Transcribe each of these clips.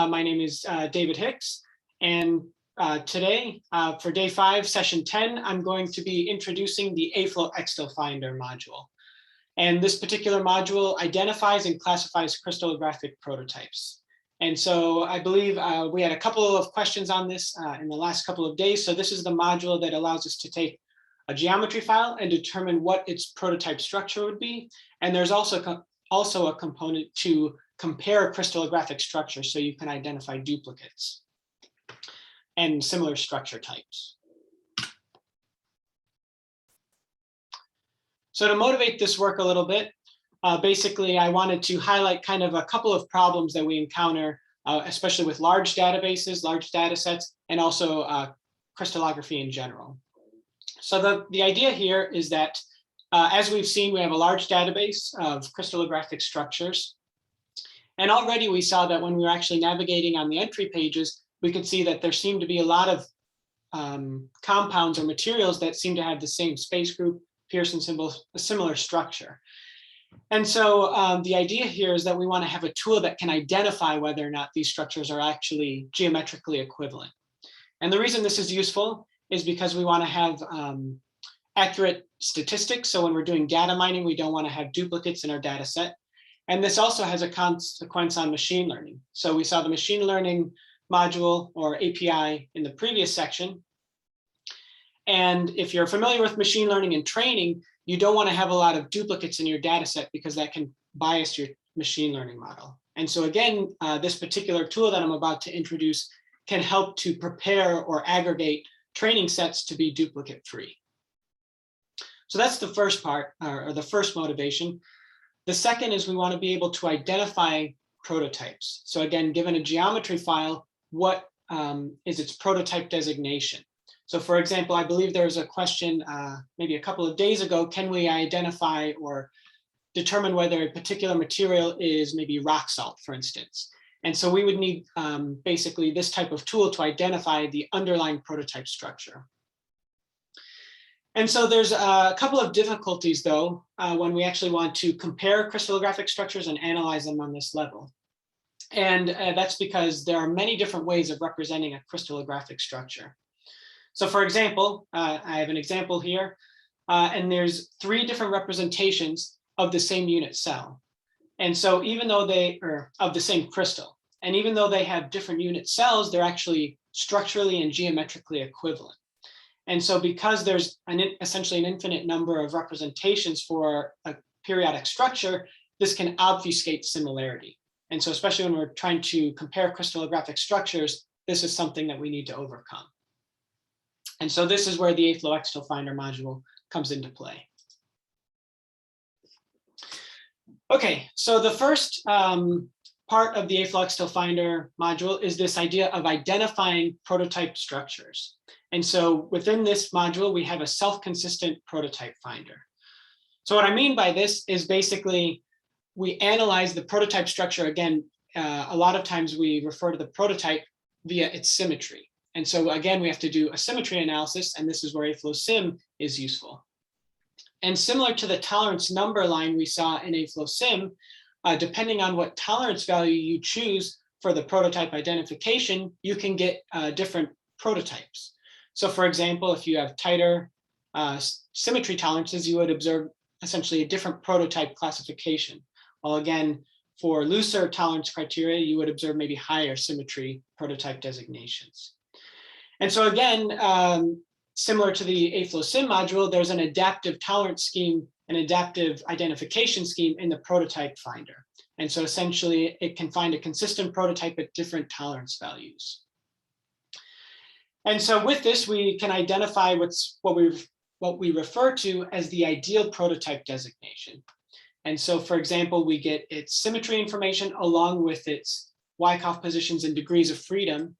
My name is David Hicks, and today for day 5, session 10, I'm going to be introducing the AFLOW-XtalFinder module. And this particular module identifies and classifies crystallographic prototypes. And so I believe we had a couple of questions on this in the last couple of days. So this is the module that allows us to take a geometry file and determine what its prototype structure would be. And there's also a component to compare crystallographic structures so you can identify duplicates and similar structure types. So to motivate this work a little bit, basically I wanted to highlight kind of a couple of problems that we encounter, especially with large databases, large data sets, and also crystallography in general. So the idea here is that as we've seen, we have a large database of crystallographic structures. And already we saw that when we were actually navigating on the entry pages, we could see that there seemed to be a lot of compounds or materials that seem to have the same space group, Pearson symbol, a similar structure. And so the idea here is that we want to have a tool that can identify whether or not these structures are actually geometrically equivalent. And the reason this is useful is because we want to have accurate statistics. So when we're doing data mining, we don't want to have duplicates in our data set. And this also has a consequence on machine learning. So we saw the machine learning module or API in the previous section. And if you're familiar with machine learning and training, you don't want to have a lot of duplicates in your data set because that can bias your machine learning model. And so again, this particular tool that I'm about to introduce can help to prepare or aggregate training sets to be duplicate free. So that's the first part, or the first motivation. The second is we want to be able to identify prototypes. So again, given a geometry file, what is its prototype designation? So for example, I believe there was a question maybe a couple of days ago, can we identify or determine whether a particular material is maybe rock salt, for instance? And so we would need basically this type of tool to identify the underlying prototype structure. And so there's a couple of difficulties, though, when we actually want to compare crystallographic structures and analyze them on this level. And that's because there are many different ways of representing a crystallographic structure. So for example, I have an example here, and there's 3 different representations of the same unit cell. And so even though they are of the same crystal, and even though they have different unit cells, they're actually structurally and geometrically equivalent. And so because there's essentially an infinite number of representations for a periodic structure, this can obfuscate similarity. And so especially when we're trying to compare crystallographic structures, this is something that we need to overcome. And so this is where the AFLOW-XtalFinder module comes into play. Okay, so the first part of the AFLOW-XtalFinder module is this idea of identifying prototype structures. And so within this module, we have a self-consistent prototype finder. So what I mean by this is basically we analyze the prototype structure. Again, a lot of times we refer to the prototype via its symmetry. And so again, we have to do a symmetry analysis, and this is where AFLOW-Sym is useful. And similar to the tolerance number line we saw in AFLOW-Sym, depending on what tolerance value you choose for the prototype identification, you can get different prototypes. So for example, if you have tighter symmetry tolerances, you would observe essentially a different prototype classification. While again, for looser tolerance criteria, you would observe maybe higher symmetry prototype designations. And so again, similar to the AFLOW-Sym module, there's an adaptive tolerance scheme, an adaptive identification scheme in the prototype finder. And so essentially it can find a consistent prototype at different tolerance values. And so with this, we can identify what we refer to as the ideal prototype designation. And so for example, we get its symmetry information along with its Wyckoff positions and degrees of freedom.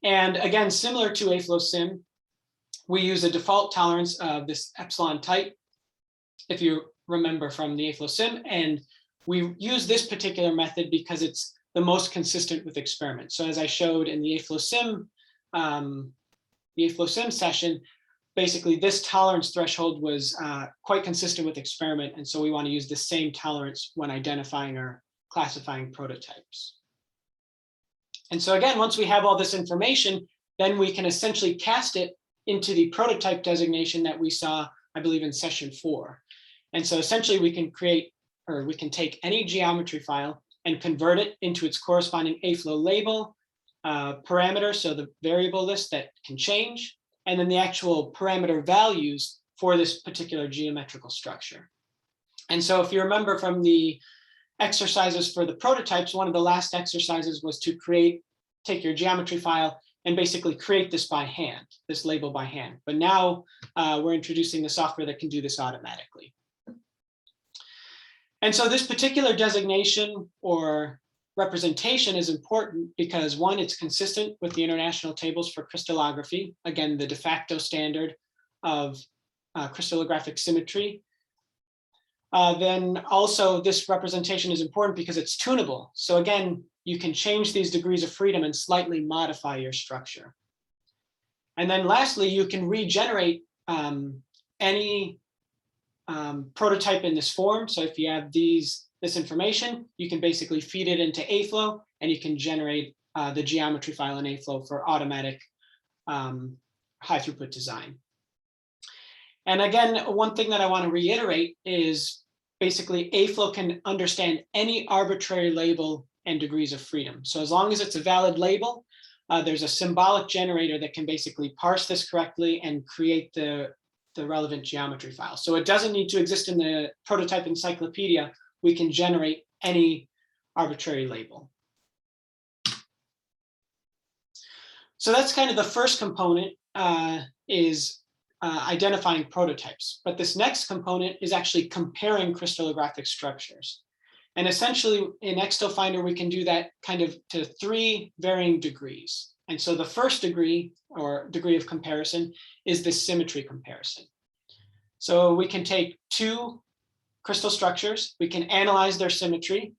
And again, similar to AFLOW-Sym, we use a default tolerance of this epsilon type, if you remember from the AFLOW-Sym, and we use this particular method because it's the most consistent with experiments. So as I showed in the AFLOW-Sym session, basically this tolerance threshold was quite consistent with experiment, and so we want to use the same tolerance when identifying or classifying prototypes. And so again, once we have all this information, then we can essentially cast it into the prototype designation that we saw, I believe, in session 4. And so essentially we can create, or we can take any geometry file and convert it into its corresponding AFLOW label, parameter, so the variable list that can change, and then the actual parameter values for this particular geometrical structure. And so if you remember from the exercises for the prototypes, one of the last exercises was to take your geometry file and basically create this by hand, this label by hand. But now we're introducing the software that can do this automatically. And so this particular designation or representation is important because, one, it's consistent with the international tables for crystallography, again, the de facto standard of crystallographic symmetry. Then also this representation is important because it's tunable. So again, you can change these degrees of freedom and slightly modify your structure. And then lastly, you can regenerate any prototype in this form. So if you have this information, you can basically feed it into AFLOW and you can generate the geometry file in AFLOW for automatic high throughput design. And again, one thing that I want to reiterate is basically AFLOW can understand any arbitrary label and degrees of freedom. So as long as it's a valid label, there's a symbolic generator that can basically parse this correctly and create the relevant geometry file. So it doesn't need to exist in the prototype encyclopedia. We can generate any arbitrary label. So that's kind of the first component, is identifying prototypes. But this next component is actually comparing crystallographic structures. And essentially in AFLOW-XtalFinder, we can do that kind of to 3 varying degrees. And so the first degree, or degree of comparison, is the symmetry comparison. So we can take 2 crystal structures, we can analyze their symmetry.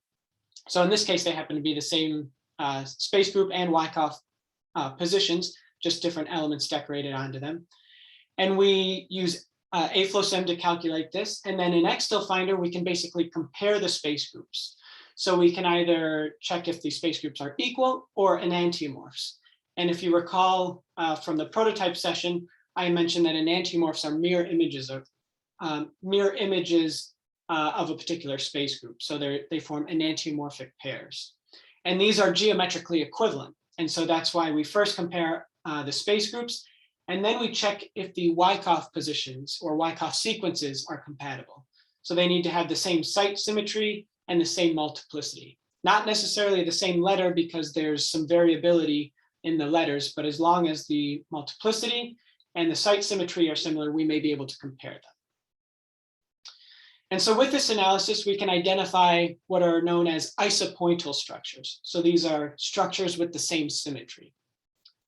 So in this case, they happen to be the same space group and Wyckoff positions, just different elements decorated onto them. And we use AFLOW-Sym to calculate this. And then in AFLOW-XtalFinder, we can basically compare the space groups. So we can either check if these space groups are equal or enantiomorphs. And if you recall from the prototype session, I mentioned that enantiomorphs are mirror images of a particular space group. So they form enantiomorphic pairs. And these are geometrically equivalent. And so that's why we first compare the space groups. And then we check if the Wyckoff positions or Wyckoff sequences are compatible. So they need to have the same site symmetry and the same multiplicity. Not necessarily the same letter because there's some variability in the letters, but as long as the multiplicity and the site symmetry are similar, we may be able to compare them. And so with this analysis, we can identify what are known as isopointal structures. So these are structures with the same symmetry.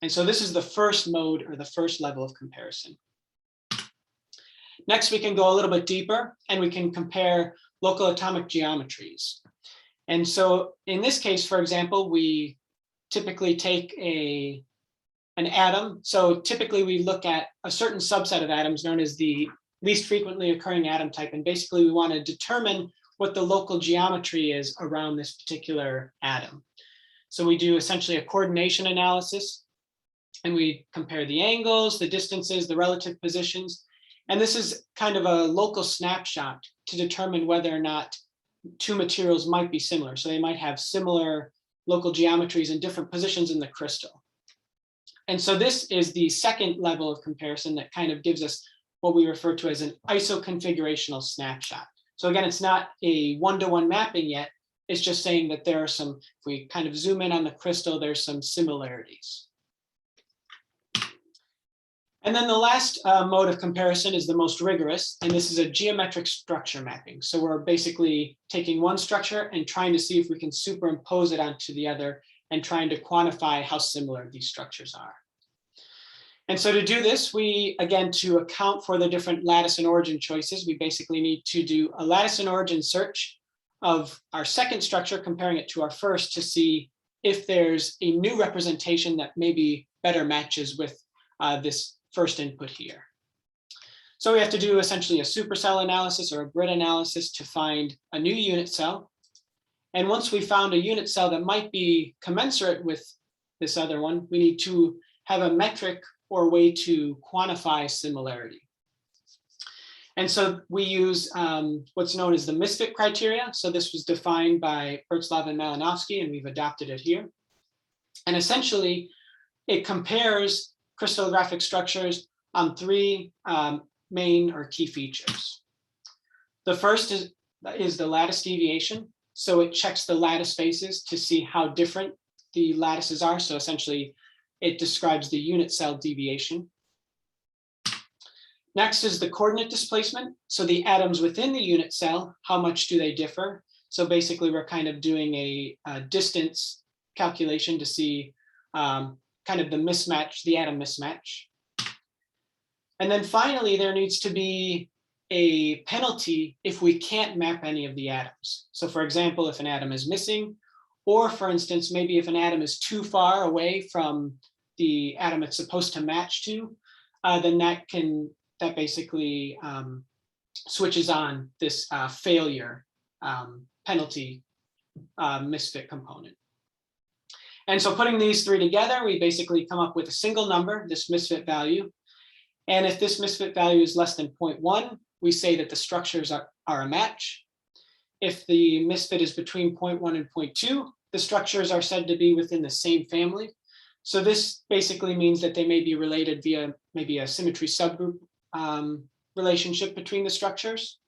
And so this is the first mode or the first level of comparison. Next, we can go a little bit deeper and we can compare local atomic geometries. And so in this case, for example, we typically take an atom. So typically we look at a certain subset of atoms known as the least frequently occurring atom type. And basically we want to determine what the local geometry is around this particular atom. So we do essentially a coordination analysis. And we compare the angles, the distances, the relative positions. And this is kind of a local snapshot to determine whether or not 2 materials might be similar. So they might have similar local geometries in different positions in the crystal. And so this is the second level of comparison that kind of gives us what we refer to as an isoconfigurational snapshot. So again, it's not a one-to-one mapping yet. It's just saying that there are some, if we kind of zoom in on the crystal, there's some similarities. And then the last mode of comparison is the most rigorous, and this is a geometric structure mapping. So we're basically taking one structure and trying to see if we can superimpose it onto the other and trying to quantify how similar these structures are. And so to do this, we, again, to account for the different lattice and origin choices, we basically need to do a lattice and origin search of our second structure, comparing it to our first to see if there's a new representation that maybe better matches with this first input here. So we have to do essentially a supercell analysis or a grid analysis to find a new unit cell. And once we found a unit cell that might be commensurate with this other one, we need to have a metric or way to quantify similarity. And so we use what's known as the misfit criteria. So this was defined by Bertzlav and Malinowski, and we've adopted it here. And essentially, it compares crystallographic structures on three main or key features. The first is the lattice deviation. So it checks the lattice spaces to see how different the lattices are. So essentially, it describes the unit cell deviation. Next is the coordinate displacement. So the atoms within the unit cell, how much do they differ? So basically, we're kind of doing a distance calculation to see kind of the mismatch, the atom mismatch. And then finally, there needs to be a penalty if we can't map any of the atoms. So for example, if an atom is missing, or for instance, maybe if an atom is too far away from the atom it's supposed to match to, then that basically switches on this failure penalty misfit component. And so putting these three together, we basically come up with a single number, this misfit value. And if this misfit value is less than 0.1, we say that the structures are a match. If the misfit is between 0.1 and 0.2, the structures are said to be within the same family. So this basically means that they may be related via maybe a symmetry subgroup relationship between the structures,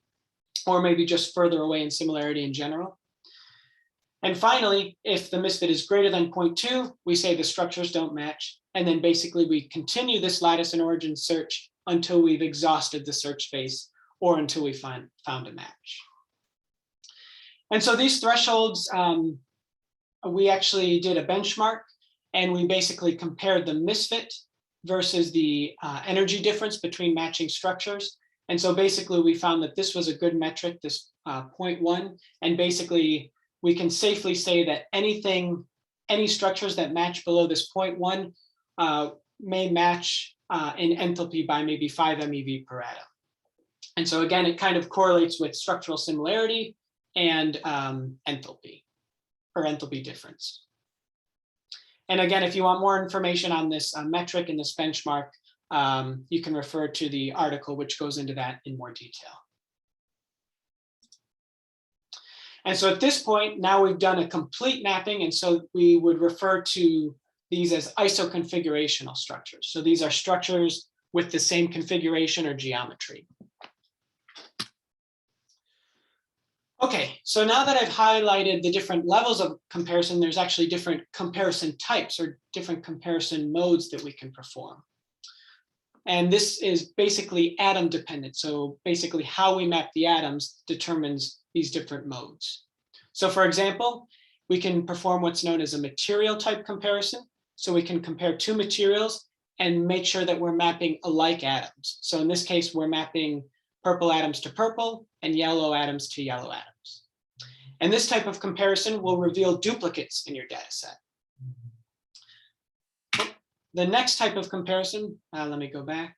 or maybe just further away in similarity in general. And finally, if the misfit is greater than 0.2, we say the structures don't match. And then basically we continue this lattice and origin search until we've exhausted the search space or until we found a match. And so these thresholds, we actually did a benchmark, and we basically compared the misfit versus the energy difference between matching structures. And so basically we found that this was a good metric, this 0.1, and basically we can safely say that any structures that match below this 0.1 may match in enthalpy by maybe 5 MeV per atom. And so again, it kind of correlates with structural similarity and enthalpy or enthalpy difference. And again, if you want more information on this metric and this benchmark, you can refer to the article which goes into that in more detail. And so at this point, now we've done a complete mapping. And so we would refer to these as isoconfigurational structures. So these are structures with the same configuration or geometry. Okay, so now that I've highlighted the different levels of comparison, there's actually different comparison types or different comparison modes that we can perform. And this is basically atom dependent. So basically how we map the atoms determines these different modes. So for example, we can perform what's known as a material type comparison. So we can compare two materials and make sure that we're mapping alike atoms. So in this case, we're mapping purple atoms to purple and yellow atoms to yellow atoms. And this type of comparison will reveal duplicates in your data set. The next type of comparison, let me go back.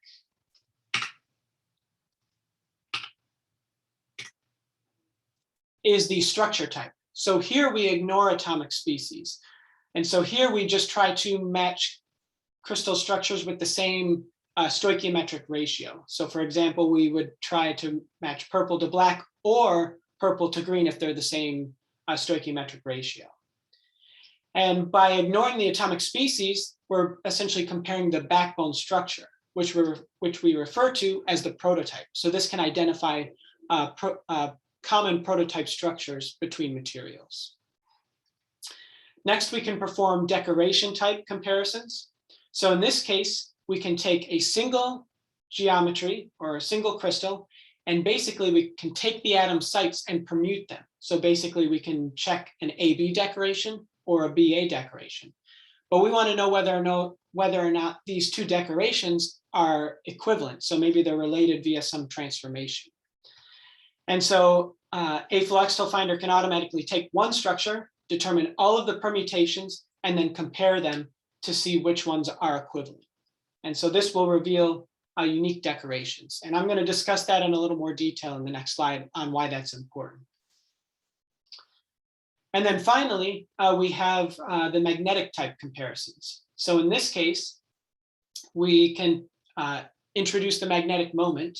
Is the structure type. So here we ignore atomic species. And so here we just try to match crystal structures with the same stoichiometric ratio. So for example, we would try to match purple to black or purple to green if they're the same stoichiometric ratio. And by ignoring the atomic species, we're essentially comparing the backbone structure, which we refer to as the prototype. So this can identify common prototype structures between materials. Next, we can perform decoration type comparisons. So in this case, we can take a single geometry or a single crystal, and basically we can take the atom sites and permute them. So basically we can check an AB decoration or a BA decoration. But we want to know whether or not these two decorations are equivalent. So maybe they're related via some transformation. And so AFLOW-XtalFinder can automatically take one structure, determine all of the permutations, and then compare them to see which ones are equivalent. And so this will reveal unique decorations. And I'm going to discuss that in a little more detail in the next slide on why that's important. And then finally, we have the magnetic type comparisons. So in this case, we can introduce the magnetic moment,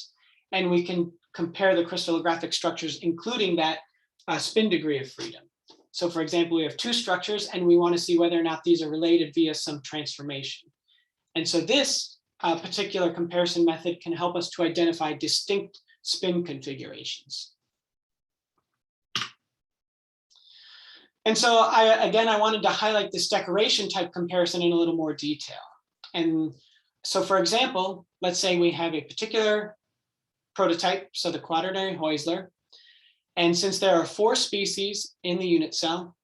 and we can compare the crystallographic structures, including that spin degree of freedom. So for example, we have two structures, and we want to see whether or not these are related via some transformation. And so this particular comparison method can help us to identify distinct spin configurations. And so I wanted to highlight this decoration type comparison in a little more detail. And so for example, let's say we have a particular prototype, so the quaternary Heusler. And since there are 4 species in the unit cell,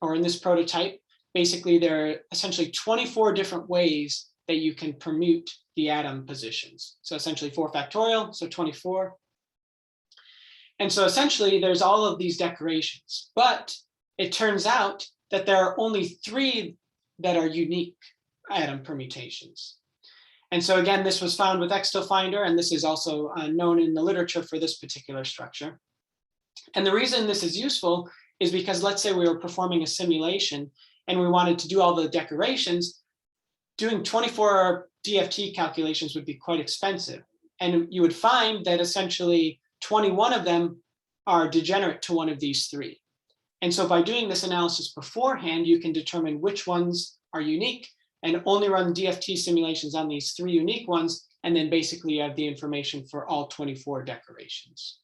or in this prototype, basically there are essentially 24 different ways that you can permute the atom positions. So essentially 4 factorial, so 24. And so essentially there's all of these decorations, but it turns out that there are only 3 that are unique atom permutations. And so again, this was found with AFLOW-XtalFinder, and this is also known in the literature for this particular structure. And the reason this is useful is because let's say we were performing a simulation and we wanted to do all the decorations, doing 24 DFT calculations would be quite expensive. And you would find that essentially 21 of them are degenerate to one of these 3. And so by doing this analysis beforehand, you can determine which ones are unique and only run DFT simulations on these 3 unique ones. And then basically you have the information for all 24 decorations.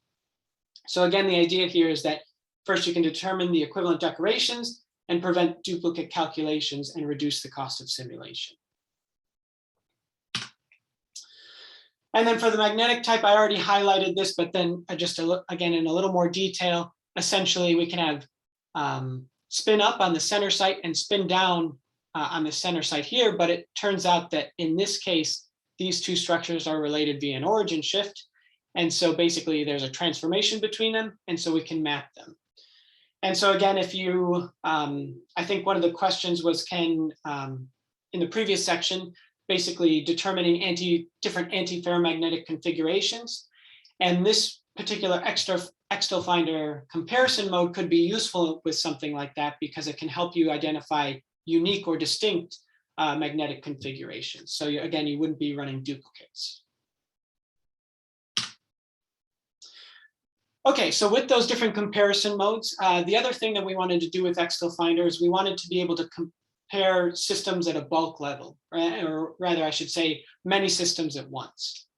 So again, the idea here is that first you can determine the equivalent decorations and prevent duplicate calculations and reduce the cost of simulation. And then for the magnetic type, I already highlighted this, but then just again, in a little more detail, essentially we can have spin up on the center site and spin down on the center site here. But it turns out that in this case, these 2 structures are related via an origin shift. And so basically there's a transformation between them. And so we can map them. And so again, if you, I think one of the questions was in the previous section, basically determining different anti-ferromagnetic configurations. And this particular AFLOW-XtalFinder comparison mode could be useful with something like that because it can help you identify unique or distinct magnetic configurations. So again, you wouldn't be running duplicates. Okay, so with those different comparison modes, the other thing that we wanted to do with AFLOW-XtalFinder is we wanted to be able to compare systems at a bulk level, right? Or rather, I should say, many systems at once.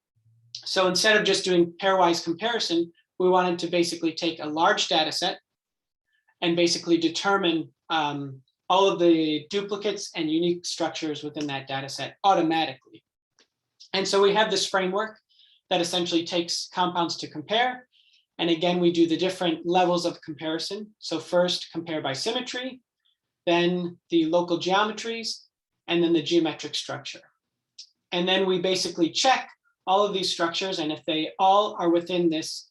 So instead of just doing pairwise comparison, we wanted to basically take a large data set and basically determine all of the duplicates and unique structures within that data set automatically. And so we have this framework that essentially takes compounds to compare. And again, we do the different levels of comparison. So first, compare by symmetry, then the local geometries, and then the geometric structure. And then we basically check all of these structures, and if they all are within this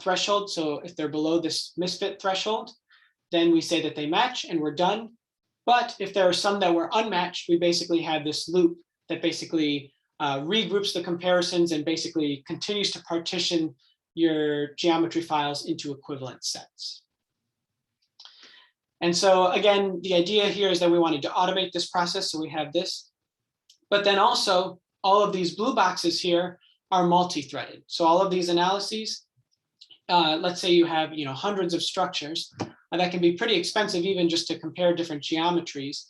threshold, so if they're below this misfit threshold, then we say that they match and we're done. But if there are some that were unmatched, we basically have this loop that basically regroups the comparisons and basically continues to partition your geometry files into equivalent sets. And so again, the idea here is that we wanted to automate this process. So we have this, but then also all of these blue boxes here are multi-threaded. So all of these analyses, let's say you have hundreds of structures, that can be pretty expensive even just to compare different geometries.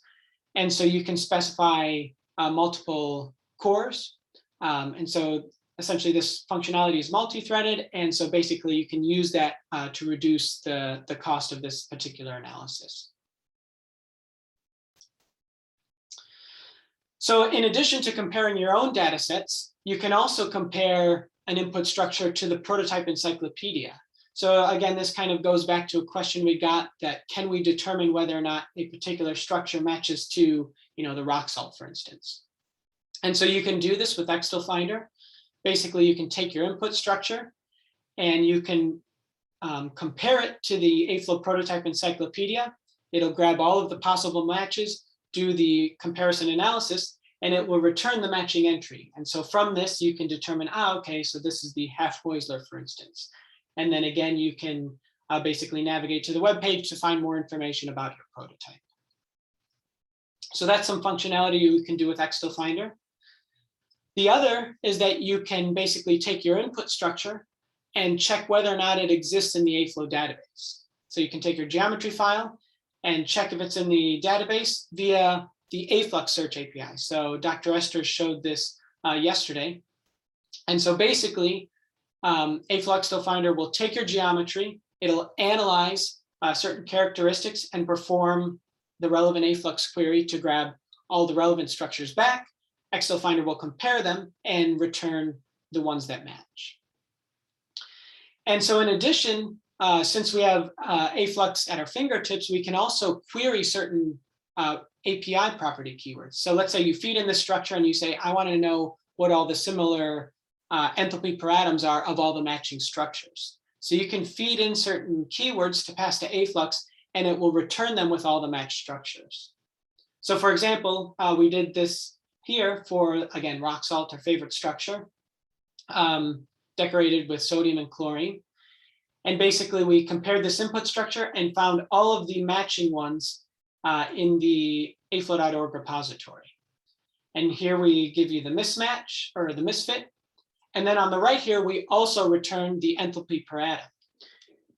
And so you can specify multiple cores. And so essentially this functionality is multi-threaded. And so basically you can use that to reduce the cost of this particular analysis. So in addition to comparing your own data sets, you can also compare an input structure to the prototype encyclopedia. So again, this kind of goes back to a question we got, that can we determine whether or not a particular structure matches to the rock salt, for instance. And so you can do this with AFLOW-XtalFinder. Basically, you can take your input structure and you can compare it to the AFLOW prototype encyclopedia. It'll grab all of the possible matches, do the comparison analysis, and it will return the matching entry. And so from this, you can determine, okay, so this is the half Heusler, for instance. And then again, you can basically navigate to the web page to find more information about your prototype. So that's some functionality you can do with AFLOW-XtalFinder. The other is that you can basically take your input structure and check whether or not it exists in the AFLOW database. So you can take your geometry file and check if it's in the database via the Aflux Search API. So Dr. Esther showed this yesterday. And so basically, AFLOW-XtalFinder will take your geometry, it'll analyze certain characteristics and perform the relevant Aflux query to grab all the relevant structures back. AFLOW-XtalFinder will compare them and return the ones that match. And so in addition, since we have Aflux at our fingertips, we can also query certain API property keywords. So let's say you feed in the structure and you say, I want to know what all the similar enthalpy per atoms are of all the matching structures. So you can feed in certain keywords to pass to Aflux, and it will return them with all the matched structures. So for example, we did this here for, again, rock salt, our favorite structure, decorated with sodium and chlorine. And basically we compared this input structure and found all of the matching ones in the aflow.org repository. And here we give you the mismatch or the misfit. And then on the right here, we also return the enthalpy per atom.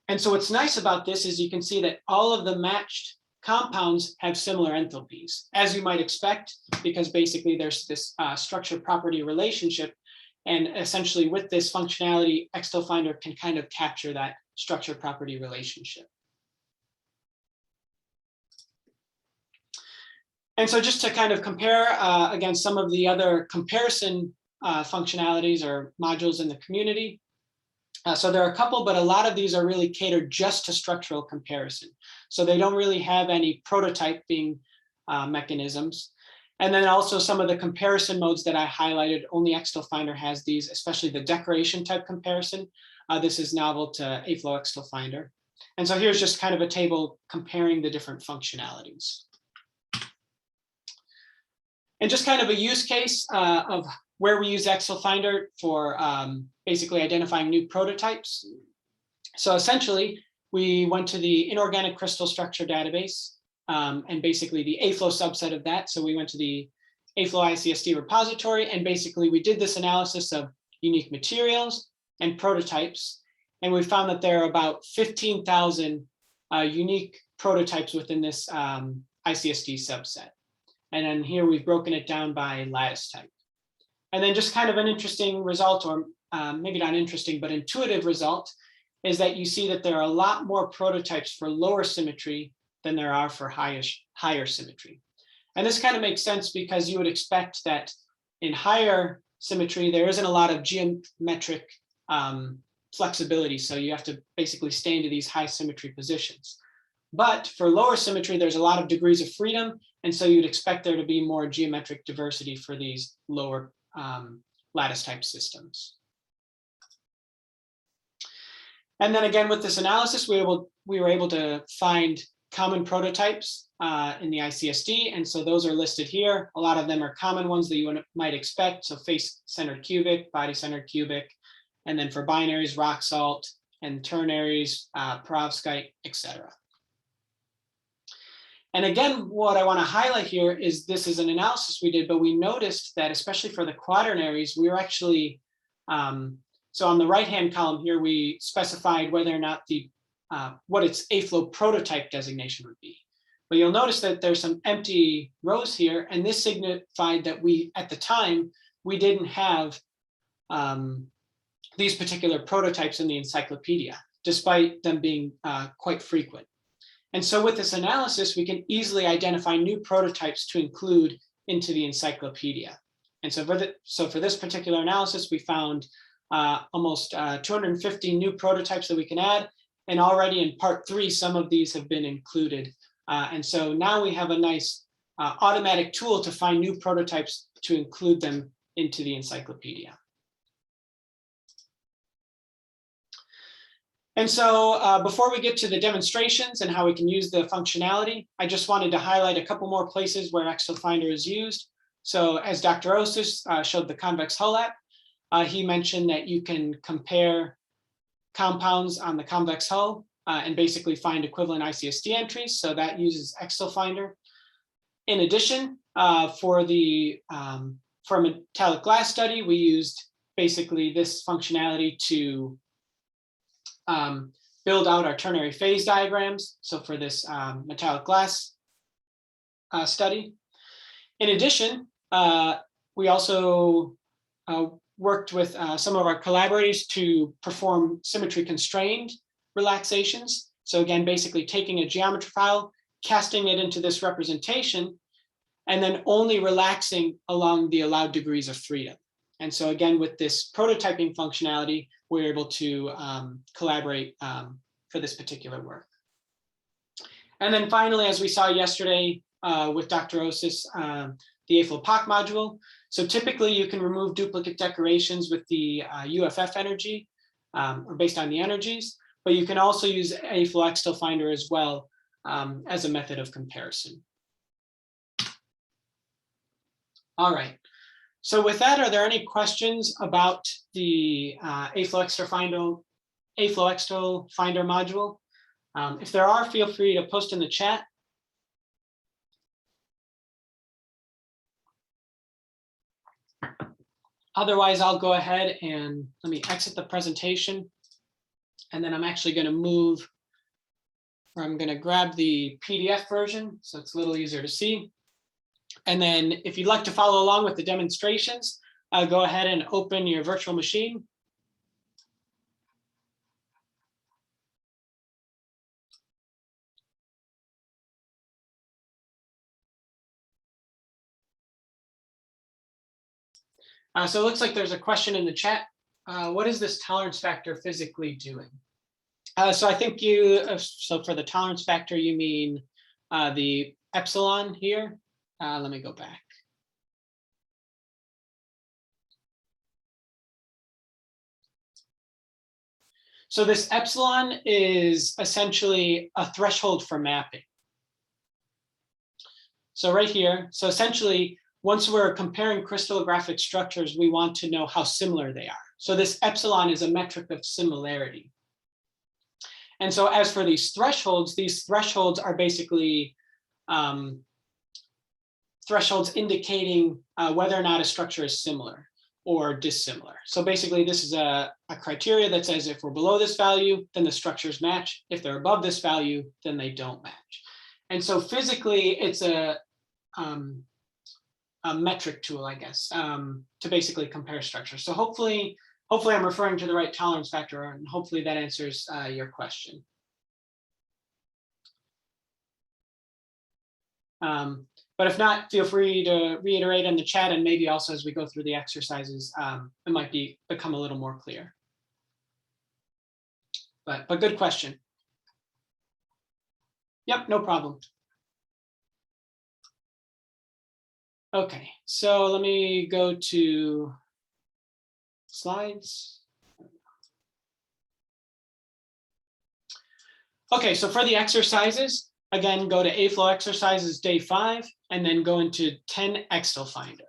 And so what's nice about this is you can see that all of the matched compounds have similar enthalpies, as you might expect, because basically there's this structure property relationship. And essentially with this functionality, AFLOW-XtalFinder can kind of capture that structure property relationship. And so just to kind of compare against some of the other comparison functionalities or modules in the community. So there are a couple, but a lot of these are really catered just to structural comparison. So they don't really have any prototyping mechanisms. And then also some of the comparison modes that I highlighted, only AFLOW-XtalFinder has these, especially the decoration type comparison. This is novel to AFLOW-XtalFinder. And so here's just kind of a table comparing the different functionalities. And just kind of a use case of where we use AFLOW-XtalFinder for basically identifying new prototypes. So essentially, we went to the inorganic crystal structure database and basically the AFLOW subset of that. So we went to the AFLOW ICSD repository and basically we did this analysis of unique materials and prototypes. And we found that there are about 15,000 unique prototypes within this ICSD subset. And then here we've broken it down by lattice type. And then just kind of an interesting result, or maybe not interesting, but intuitive result, is that you see that there are a lot more prototypes for lower symmetry than there are for higher symmetry. And this kind of makes sense because you would expect that in higher symmetry, there isn't a lot of geometric flexibility. So you have to basically stay into these high symmetry positions. But for lower symmetry, there's a lot of degrees of freedom. And so you'd expect there to be more geometric diversity for these lower lattice type systems. And then again, with this analysis, we were able to find common prototypes in the ICSD. And so those are listed here. A lot of them are common ones that you might expect. So face-centered cubic, body-centered cubic, and then for binaries, rock salt, and ternaries, perovskite, etc. And again, what I want to highlight here is this is an analysis we did, but we noticed that especially for the quaternaries, we were actually, so on the right-hand column here, we specified whether or not what its AFLOW prototype designation would be. But you'll notice that there's some empty rows here, and this signified that at the time, we didn't have these particular prototypes in the encyclopedia, despite them being quite frequent. And so with this analysis, we can easily identify new prototypes to include into the encyclopedia. And so for this particular analysis, we found almost 250 new prototypes that we can add. And already in part 3, some of these have been included. And so now we have a nice automatic tool to find new prototypes to include them into the encyclopedia. And so before we get to the demonstrations and how we can use the functionality, I just wanted to highlight a couple more places where AFLOW-XtalFinder is used. So as Dr. Osis showed the convex hull app, he mentioned that you can compare compounds on the convex hull and basically find equivalent ICSD entries. So that uses XtalFinder. In addition, for a metallic glass study, we used basically this functionality to build out our ternary phase diagrams. So for this metallic glass study. In addition, we also worked with some of our collaborators to perform symmetry constrained relaxations. So again, basically taking a geometry file, casting it into this representation, and then only relaxing along the allowed degrees of freedom. And so again, with this prototyping functionality, we're able to collaborate for this particular work. And then finally, as we saw yesterday with Dr. Osis, the AFLOW-POC module. So typically you can remove duplicate decorations with the UFF energy or based on the energies, but you can also use AFLOW-XtalFinder as well as a method of comparison. All right. So with that, are there any questions about the AFLOW-XtalFinder module? If there are, feel free to post in the chat. Otherwise, I'll go ahead and let me exit the presentation. And then I'm actually going to move, or I'm going to grab the PDF version so it's a little easier to see. And then if you'd like to follow along with the demonstrations, go ahead and open your virtual machine. So it looks like there's a question in the chat. What is this tolerance factor physically doing? So I think so for the tolerance factor, you mean the epsilon here. Let me go back. So this epsilon is essentially a threshold for mapping. So right here, so essentially, once we're comparing crystallographic structures, we want to know how similar they are. So this epsilon is a metric of similarity. And so as for these thresholds are basically thresholds indicating whether or not a structure is similar or dissimilar. So basically this is a criteria that says if we're below this value, then the structures match. If they're above this value, then they don't match. And so physically it's a metric tool, I guess, to basically compare structures. So hopefully I'm referring to the right tolerance factor, and hopefully that answers your question. But if not, feel free to reiterate in the chat, and maybe also as we go through the exercises, it might become a little more clear. But good question. Yep, no problem. Okay, so let me go to slides. Okay, so for the exercises, again, go to AFLOW exercises day 5, and then go into 10 XtalFinder.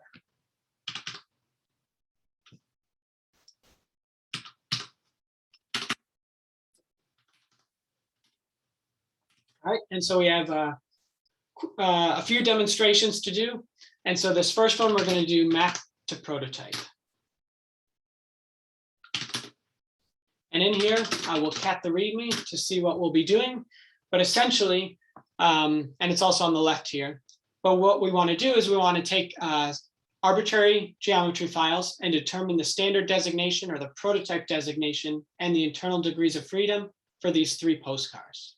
All right, and so we have a few demonstrations to do. And so this first one, we're going to do map to prototype. And in here, I will cat the README to see what we'll be doing. But essentially, and it's also on the left here, but what we want to do is we want to take arbitrary geometry files and determine the standard designation or the prototype designation and the internal degrees of freedom for these 3 postcars.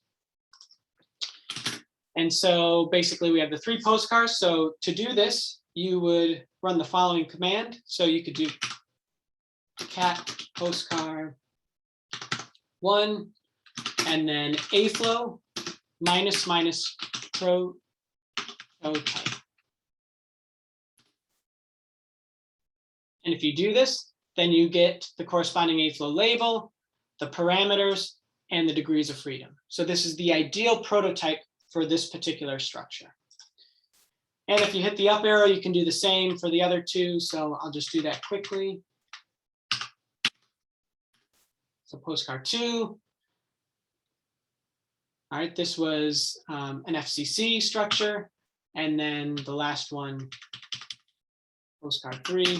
And so basically we have the 3 postcars. So to do this, you would run the following command. So you could do cat postcard 1 and then AFLOW -- prototype. And if you do this, then you get the corresponding AFLOW label, the parameters, and the degrees of freedom. So this is the ideal prototype for this particular structure. And if you hit the up arrow, you can do the same for the other 2. So I'll just do that quickly. So postcard 2. All right, this was an FCC structure. And then the last one, postcard 3.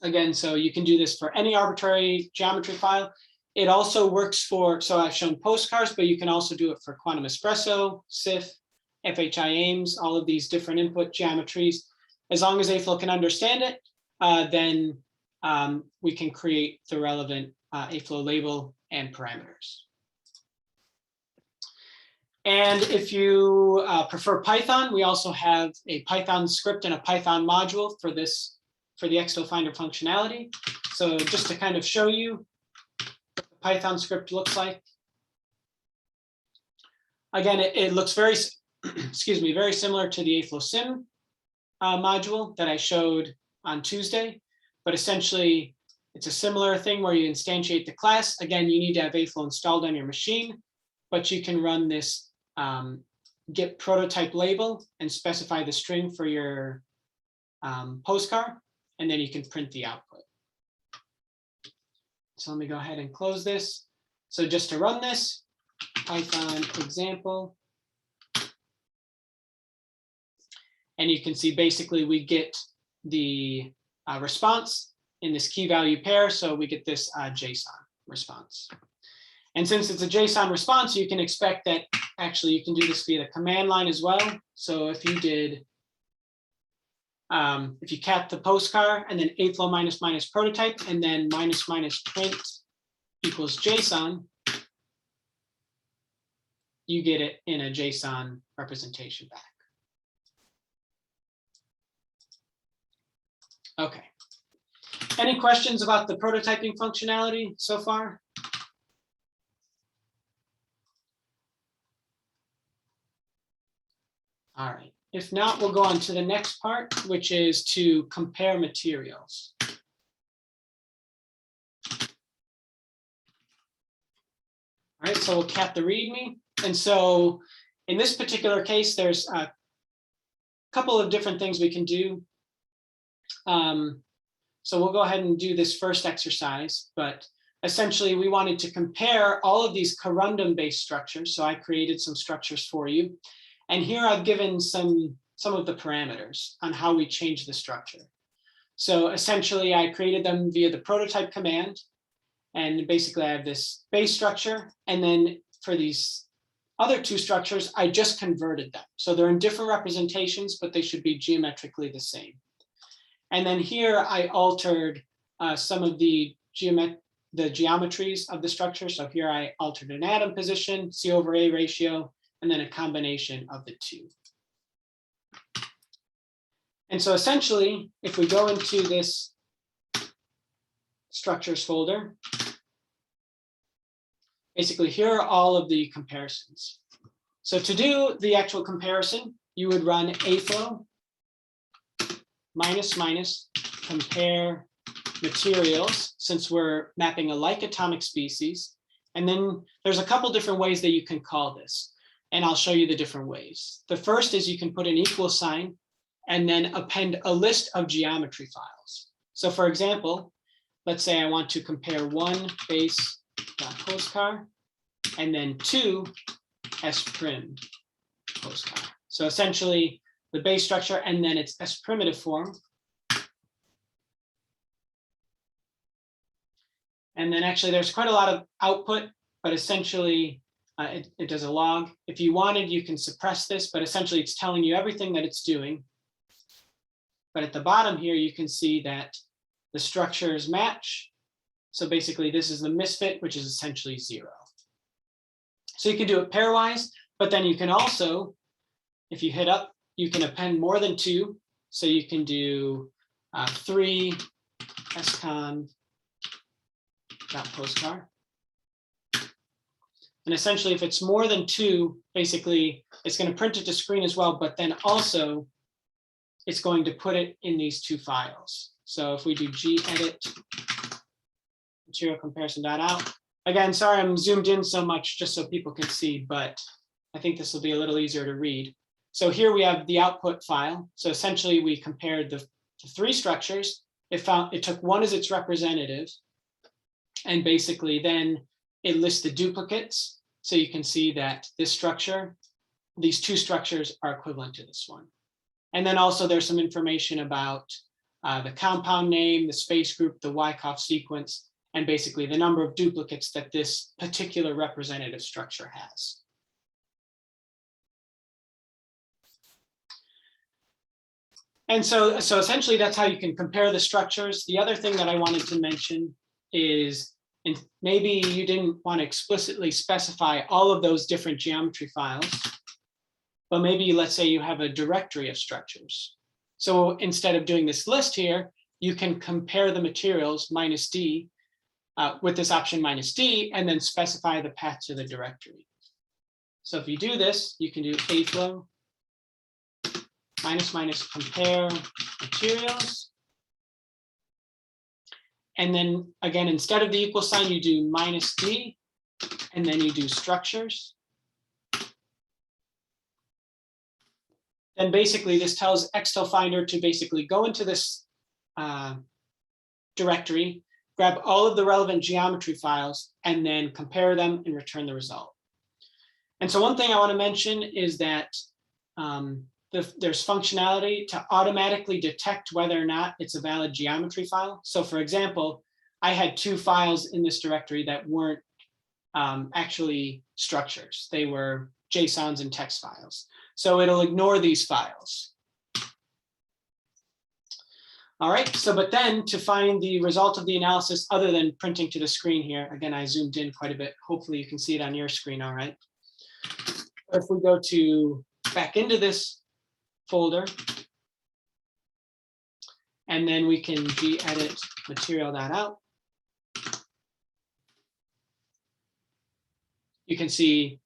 Again, so you can do this for any arbitrary geometry file. It also works for, so I've shown postcards, but you can also do it for quantum espresso, CIF, FHI AIMS, all of these different input geometries. As long as AFLOW can understand it, then we can create the relevant AFLOW label and parameters. And if you prefer Python, we also have a Python script and a Python module for this, for the AFLOW-XtalFinder functionality. So just to kind of show you what the Python script looks like. Again, it looks very, excuse me, very similar to the AFLOW Sim module that I showed on Tuesday, but essentially it's a similar thing where you instantiate the class. Again, you need to have AFLOW installed on your machine, but you can run this get prototype label and specify the string for your postcard, and then you can print the output. So let me go ahead and close this. So just to run this, Python example. And you can see basically we get the response in this key value pair. So we get this JSON response. And since it's a JSON response, you can expect that actually you can do this via the command line as well. So if you did, if you cat the postcard and then AFLOW minus minus prototype and then minus minus print equals JSON, you get it in a JSON representation back. Okay. Any questions about the prototyping functionality so far? All right. If not, we'll go on to the next part, which is to compare materials. All right, so we'll cat the README. And so in this particular case, there's a couple of different things we can do. So we'll go ahead and do this first exercise, but essentially we wanted to compare all of these corundum-based structures. So I created some structures for you. And here I've given some of the parameters on how we change the structure. So essentially I created them via the prototype command. And basically I have this base structure. And then for these other two structures, I just converted them. So they're in different representations, but they should be geometrically the same. And then here I altered some of the geometries of the structure. So here I altered an atom position, C/A ratio, and then a combination of the two. And so essentially, if we go into this structures folder, basically here are all of the comparisons. So to do the actual comparison, you would run AFLOW minus minus compare materials, since we're mapping a like atomic species. And then there's a couple different ways that you can call this. And I'll show you the different ways. The first is you can put an equal sign and then append a list of geometry files. So for example, let's say I want to compare one base.postcard and then two S-prim postcard. So essentially the base structure and then its S-primitive form. And then actually there's quite a lot of output, but essentially it does a log. If you wanted, you can suppress this, but essentially it's telling you everything that it's doing. But at the bottom here, you can see that the structures match. So basically this is the misfit, which is essentially 0. So you can do it pairwise, but then you can also, if you hit up, you can append more than 2. So you can do 3 scon.postcard. And essentially, if it's more than 2, basically, it's going to print it to screen as well, but then also it's going to put it in these 2 files. So if we do gedit material comparison.out, again, sorry, I'm zoomed in so much just so people can see, but I think this will be a little easier to read. So here we have the output file. So essentially, we compared the 3 structures. It took one as its representative, and basically then it lists the duplicates. So you can see that this structure, these two structures are equivalent to this one. And then also there's some information about the compound name, the space group, the Wyckoff sequence, and basically the number of duplicates that this particular representative structure has. And so essentially that's how you can compare the structures. The other thing that I wanted to mention is, and maybe you didn't want to explicitly specify all of those different geometry files, but maybe let's say you have a directory of structures. So instead of doing this list here, you can compare the materials -d with this option -d, and then specify the path to the directory. So if you do this, you can do aflow --compare materials. And then again, instead of the equal sign, you do -d, and then you do structures. Then basically this tells XtalFinder to basically go into this directory, grab all of the relevant geometry files, and then compare them and return the result. And so one thing I want to mention is that there's functionality to automatically detect whether or not it's a valid geometry file. So for example, I had two files in this directory that weren't actually structures. They were JSONs and text files. So it'll ignore these files. All right, so but then to find the result of the analysis other than printing to the screen here, again, I zoomed in quite a bit. Hopefully you can see it on your screen, all right. If we go to back into this folder, and then we can gedit material.out. You can see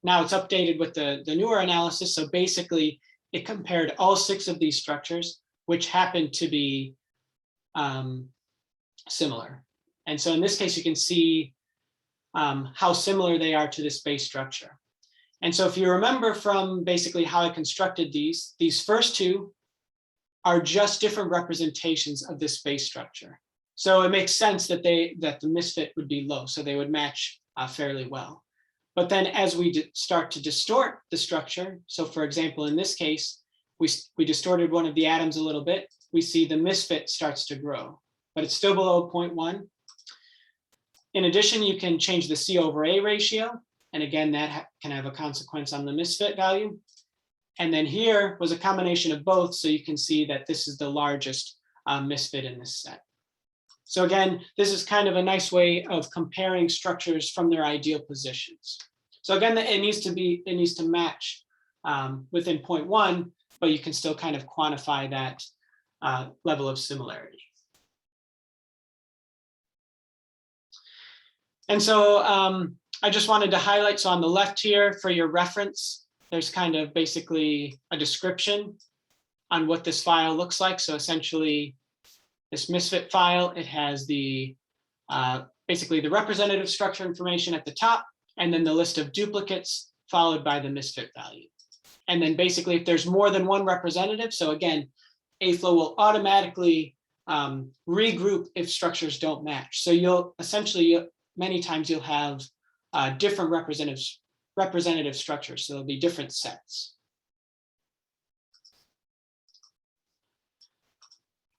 now it's updated with the newer analysis. So basically it compared all 6 of these structures, which happen to be similar. And so in this case, you can see how similar they are to this base structure. And so if you remember from basically how I constructed these first 2 are just different representations of this base structure. So it makes sense that the misfit would be low, so they would match fairly well. But then as we start to distort the structure, so for example, in this case, we distorted one of the atoms a little bit, we see the misfit starts to grow, but it's still below 0.1. In addition, you can change the C/A ratio. And again, that can have a consequence on the misfit value. And then here was a combination of both. So you can see that this is the largest misfit in this set. So again, this is kind of a nice way of comparing structures from their ideal positions. So again, it needs to match within 0.1, but you can still kind of quantify that level of similarity. And so I just wanted to highlight, so on the left here for your reference, there's kind of basically a description on what this file looks like. So essentially this misfit file, it has the basically the representative structure information at the top, and then the list of duplicates followed by the misfit value. And then basically if there's more than one representative, so again, AFLOW will automatically regroup if structures don't match. So you'll essentially, many times you'll have different representative structures, so there'll be different sets.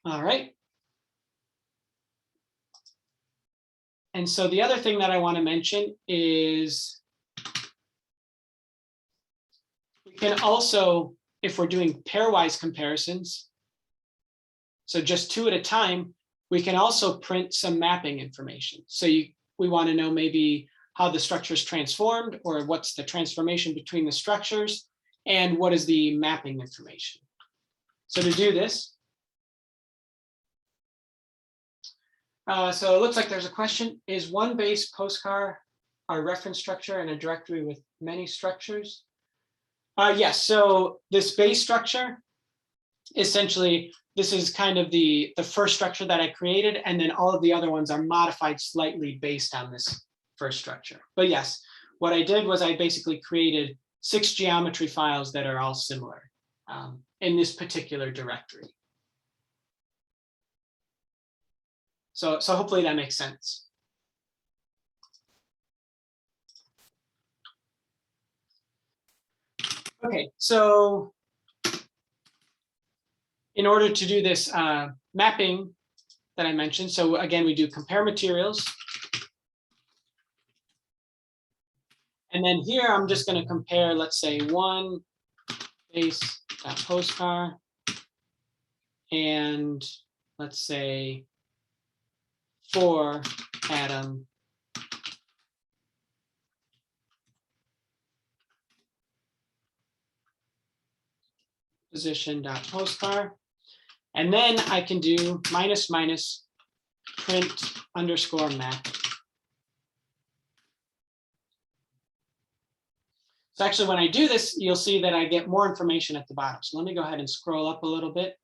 All right. And so the other thing that I want to mention is we can also, if we're doing pairwise comparisons, so just 2 at a time, we can also print some mapping information. So we want to know maybe how the structure is transformed, or what's the transformation between the structures, and what is the mapping information. So to do this, so it looks like there's a question. Is one base postcar our reference structure in a directory with many structures? Yes, so this base structure, essentially, this is kind of the first structure that I created, and then all of the other ones are modified slightly based on this first structure. But yes, what I did was I basically created 6 geometry files that are all similar in this particular directory. So hopefully that makes sense. Okay, so in order to do this mapping that I mentioned, so again, we do compare materials. And then here, I'm just going to compare, let's say, one base.postcar and let's say 4 atom position.postcar. And then I can do minus print underscore map. So actually, when I do this, you'll see that I get more information at the bottom. So let me go ahead and scroll up a little bit.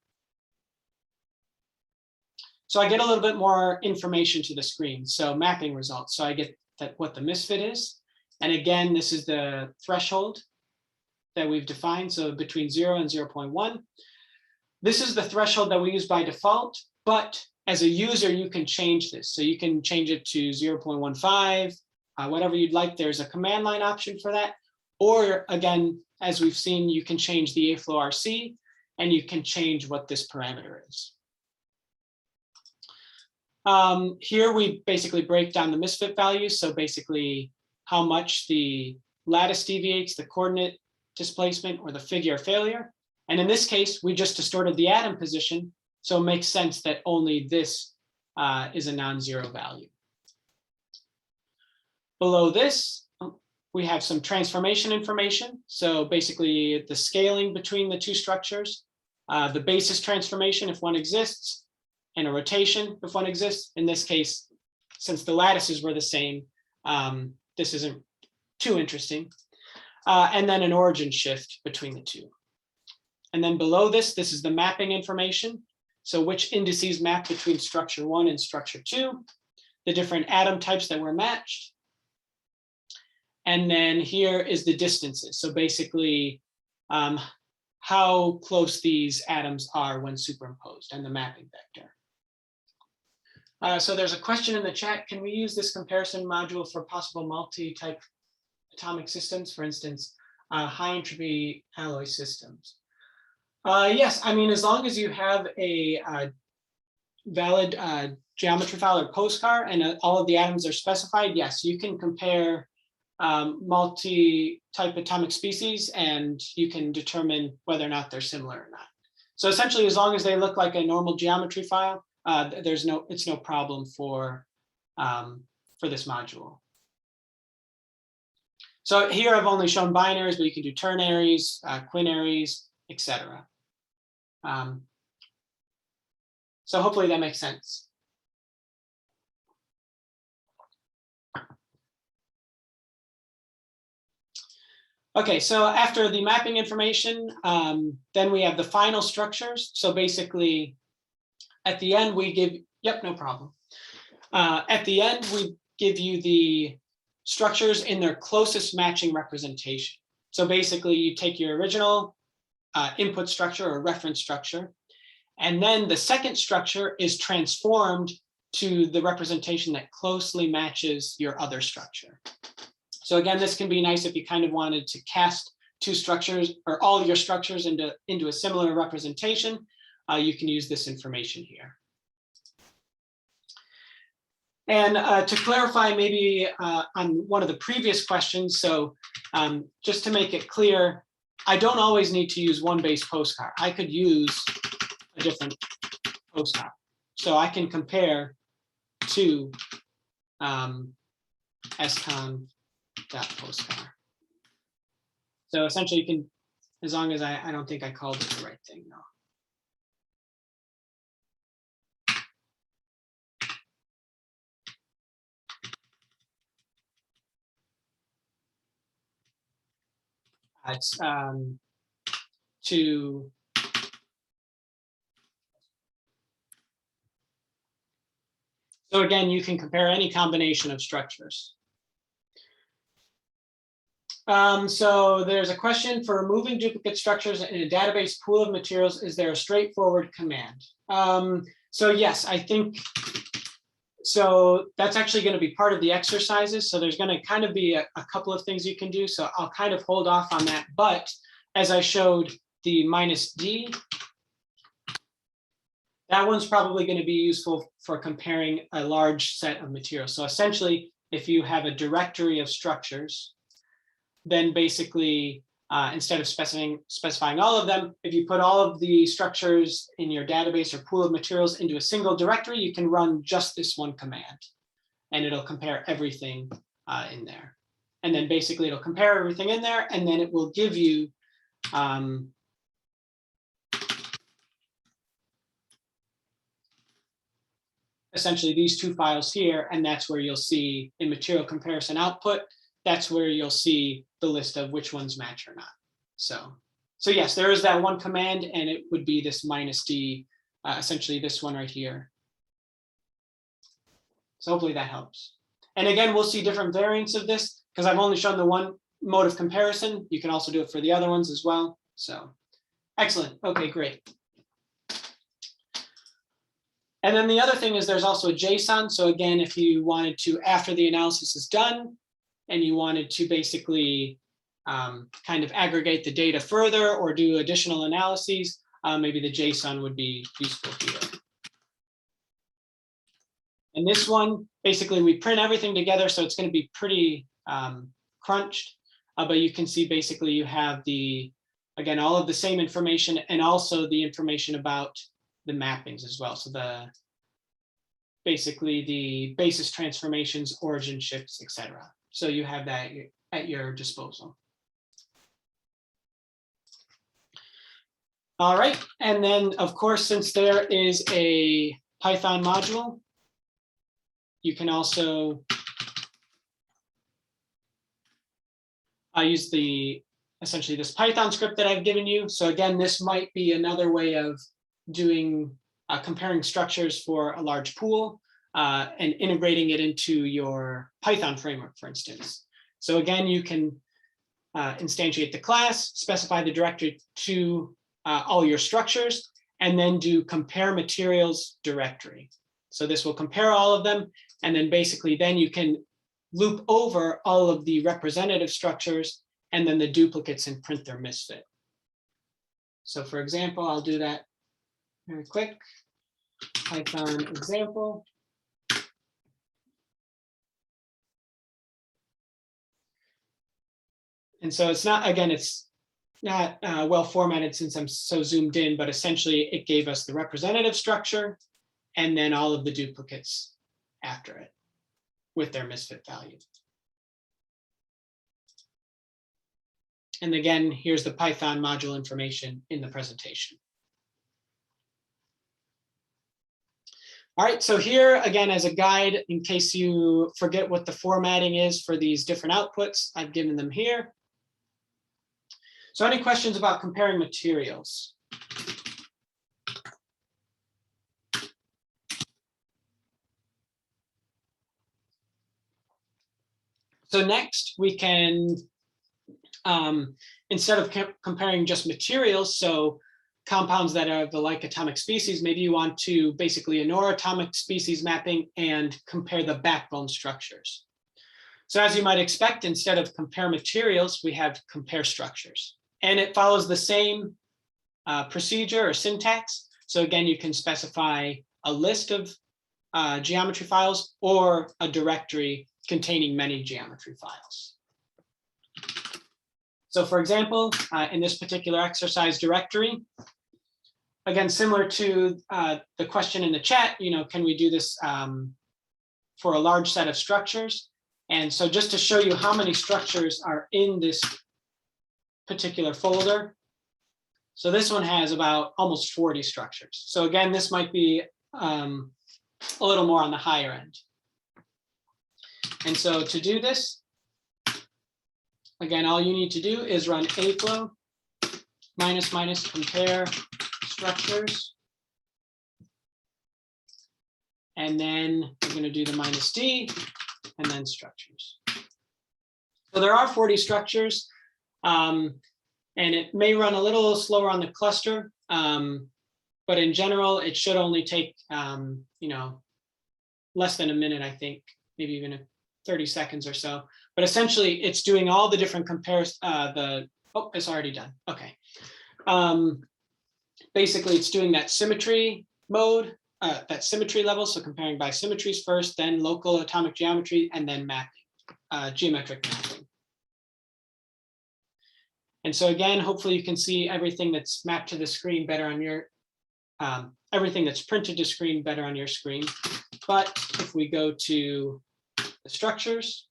So I get a little bit more information to the screen. So mapping results. So I get that what the misfit is. And again, this is the threshold that we've defined. So between 0 and 0.1. This is the threshold that we use by default, but as a user, you can change this. So you can change it to 0.15, whatever you'd like. There's a command line option for that. Or again, as we've seen, you can change the AFLOW-RC and you can change what this parameter is. Here we basically break down the misfit values. So basically how much the lattice deviates, the coordinate displacement, or the figure failure. And in this case, we just distorted the atom position. So it makes sense that only this is a non-zero value. Below this, we have some transformation information. So basically the scaling between the two structures, the basis transformation if one exists, and a rotation if one exists. In this case, since the lattices were the same, this isn't too interesting. And then an origin shift between the two. And then below this is the mapping information. So which indices map between structure 1 and structure 2, the different atom types that were matched. And then here is the distances. So basically how close these atoms are when superimposed and the mapping vector. So there's a question in the chat. Can we use this comparison module for possible multi-type atomic systems, for instance, high entropy alloy systems? Yes, I mean, as long as you have a valid geometry file or postcar and all of the atoms are specified, yes, you can compare multi-type atomic species and you can determine whether or not they're similar or not. So essentially, as long as they look like a normal geometry file, it's no problem for this module. So here I've only shown binaries, but you can do ternaries, quinaries, etc. So hopefully that makes sense. Okay, so after the mapping information, then we have the final structures. So basically, at the end we give, yep, no problem. At the end, we give you the structures in their closest matching representation. So basically, you take your original input structure or reference structure, and then the second structure is transformed to the representation that closely matches your other structure. So again, this can be nice if you kind of wanted to cast two structures or all your structures into a similar representation. You can use this information here. And to clarify maybe on one of the previous questions, so just to make it clear, I don't always need to use one base postcar. I could use a different postcar. So I can compare to scon.postcar. So essentially you can, as long as I don't think I called it the right thing though. It's to so again, you can compare any combination of structures. So there's a question for removing duplicate structures in a database pool of materials. Is there a straightforward command? So yes, I think so. That's actually going to be part of the exercises. So there's going to kind of be a couple of things you can do. So I'll kind of hold off on that. But as I showed, the -d, that one's probably going to be useful for comparing a large set of materials. So essentially, if you have a directory of structures, then basically, instead of specifying all of them, if you put all of the structures in your database or pool of materials into a single directory, you can run just this one command, and it'll compare everything in there. And then basically it'll compare everything in there, and then it will give you essentially these two files here, and that's where you'll see in material comparison output, that's where you'll see the list of which ones match or not. So yes, there is that one command, and it would be this -d, essentially this one right here. So hopefully that helps. And again, we'll see different variants of this because I've only shown the one mode of comparison. You can also do it for the other ones as well. So excellent. Okay, great. And then the other thing is there's also a JSON. So again, if you wanted to, after the analysis is done, and you wanted to basically kind of aggregate the data further or do additional analyses, maybe the JSON would be useful here. And this one, basically we print everything together, so it's going to be pretty crunched, but you can see basically you have again, all of the same information and also the information about the mappings as well. So basically the basis transformations, origin shifts, etc. So you have that at your disposal. All right, and then of course, since there is a Python module, you can also use essentially this Python script that I've given you. So again, this might be another way of doing comparing structures for a large pool and integrating it into your Python framework, for instance. So again, you can instantiate the class, specify the directory to all your structures, and then do compare materials directory. So this will compare all of them, and then basically then you can loop over all of the representative structures and then the duplicates and print their misfit. So for example, I'll do that very quick. Python example. And so it's not, again, it's not well formatted since I'm so zoomed in, but essentially it gave us the representative structure and then all of the duplicates after it with their misfit value. And again, here's the Python module information in the presentation. All right, so here again, as a guide, in case you forget what the formatting is for these different outputs, I've given them here. So any questions about comparing materials? So next we can, instead of comparing just materials, so compounds that are the like atomic species, maybe you want to basically ignore atomic species mapping and compare the backbone structures. So as you might expect, instead of compare materials, we have compare structures. And it follows the same procedure or syntax. So again, you can specify a list of geometry files or a directory containing many geometry files. So for example, in this particular exercise directory, again, similar to the question in the chat, can we do this for a large set of structures? And so just to show you how many structures are in this particular folder. So this one has about almost 40 structures. So again, this might be a little more on the higher end. And so to do this, again, all you need to do is run aflow -- compare structures. And then we're going to do the -d and then structures. So there are 40 structures. And it may run a little slower on the cluster, but in general, it should only take, less than a minute, I think, maybe even 30 seconds or so. But essentially, it's doing all the different Oh, it's already done. Okay. Basically, it's doing that symmetry mode, that symmetry level. So comparing by symmetries first, then local atomic geometry, and then mapping, geometric mapping. And so again, hopefully you can see everything that's mapped to the screen better on your, everything that's printed to screen better on your screen. But if we go to the structures,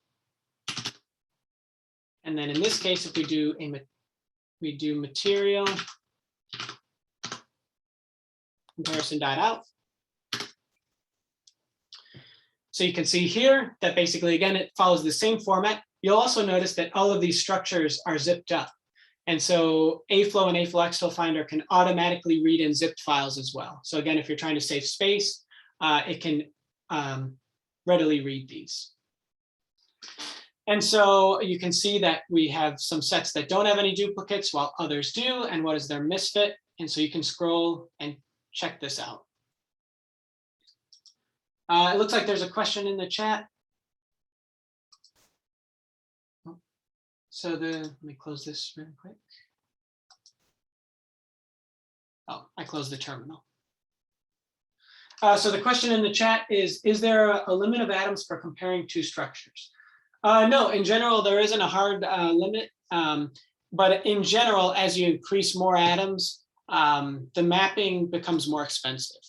and then in this case, if we do material comparison.out. So you can see here that basically, again, it follows the same format. You'll also notice that all of these structures are zipped up. And so AFLOW and AFLOW-XtalFinder can automatically read in zipped files as well. So again, if you're trying to save space, it can readily read these. And so you can see that we have some sets that don't have any duplicates while others do. And what is their misfit? And so you can scroll and check this out. It looks like there's a question in the chat. So let me close this really quick. Oh, I closed the terminal. So the question in the chat is there a limit of atoms for comparing two structures? No, in general, there isn't a hard limit. But in general, as you increase more atoms, the mapping becomes more expensive.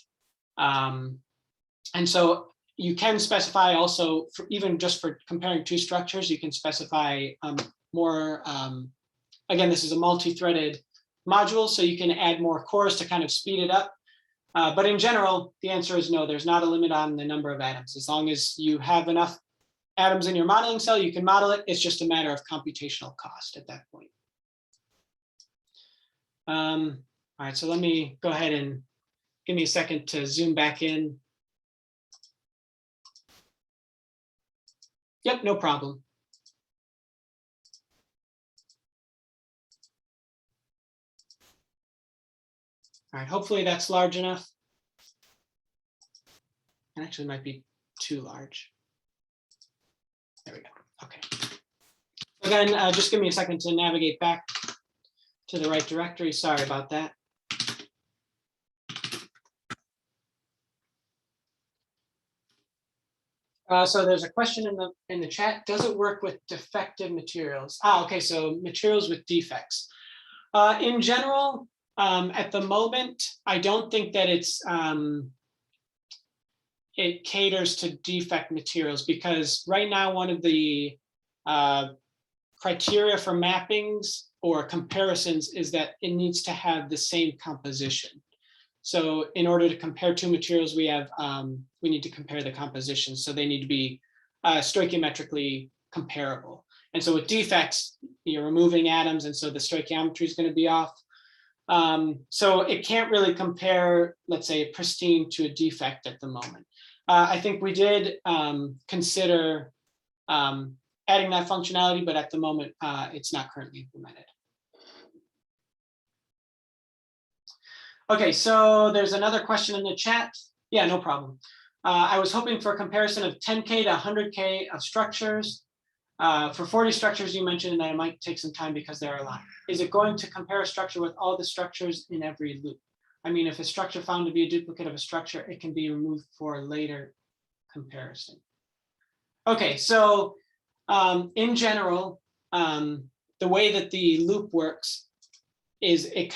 And so you can specify also, even just for comparing two structures, you can specify more, again, this is a multi-threaded module, so you can add more cores to kind of speed it up. But in general, the answer is no, there's not a limit on the number of atoms. As long as you have enough atoms in your modeling cell, you can model it. It's just a matter of computational cost at that point. All right, so let me go ahead and give me a second to zoom back in. Yep, no problem. All right, hopefully that's large enough. It actually might be too large. There we go. Okay. Again, just give me a second to navigate back to the right directory. Sorry about that. So there's a question in the chat. Does it work with defective materials? Okay. So materials with defects. In general, at the moment, I don't think that it caters to defect materials, because right now one of the criteria for mappings or comparisons is that it needs to have the same composition. So in order to compare two materials, we need to compare the composition. So they need to be stoichiometrically comparable. And so with defects, you're removing atoms, and so the stoichiometry is going to be off. So it can't really compare, let's say, pristine to a defect at the moment. I think we did consider adding that functionality, but at the moment, it's not currently implemented. Okay, so there's another question in the chat. Yeah, no problem. I was hoping for a comparison of 10K to 100K of structures. For 40 structures, you mentioned that it might take some time because there are a lot. Is it going to compare a structure with all the structures in every loop? I mean, if a structure found to be a duplicate of a structure, it can be removed for later comparison. Okay, so in general, the way that the loop works is it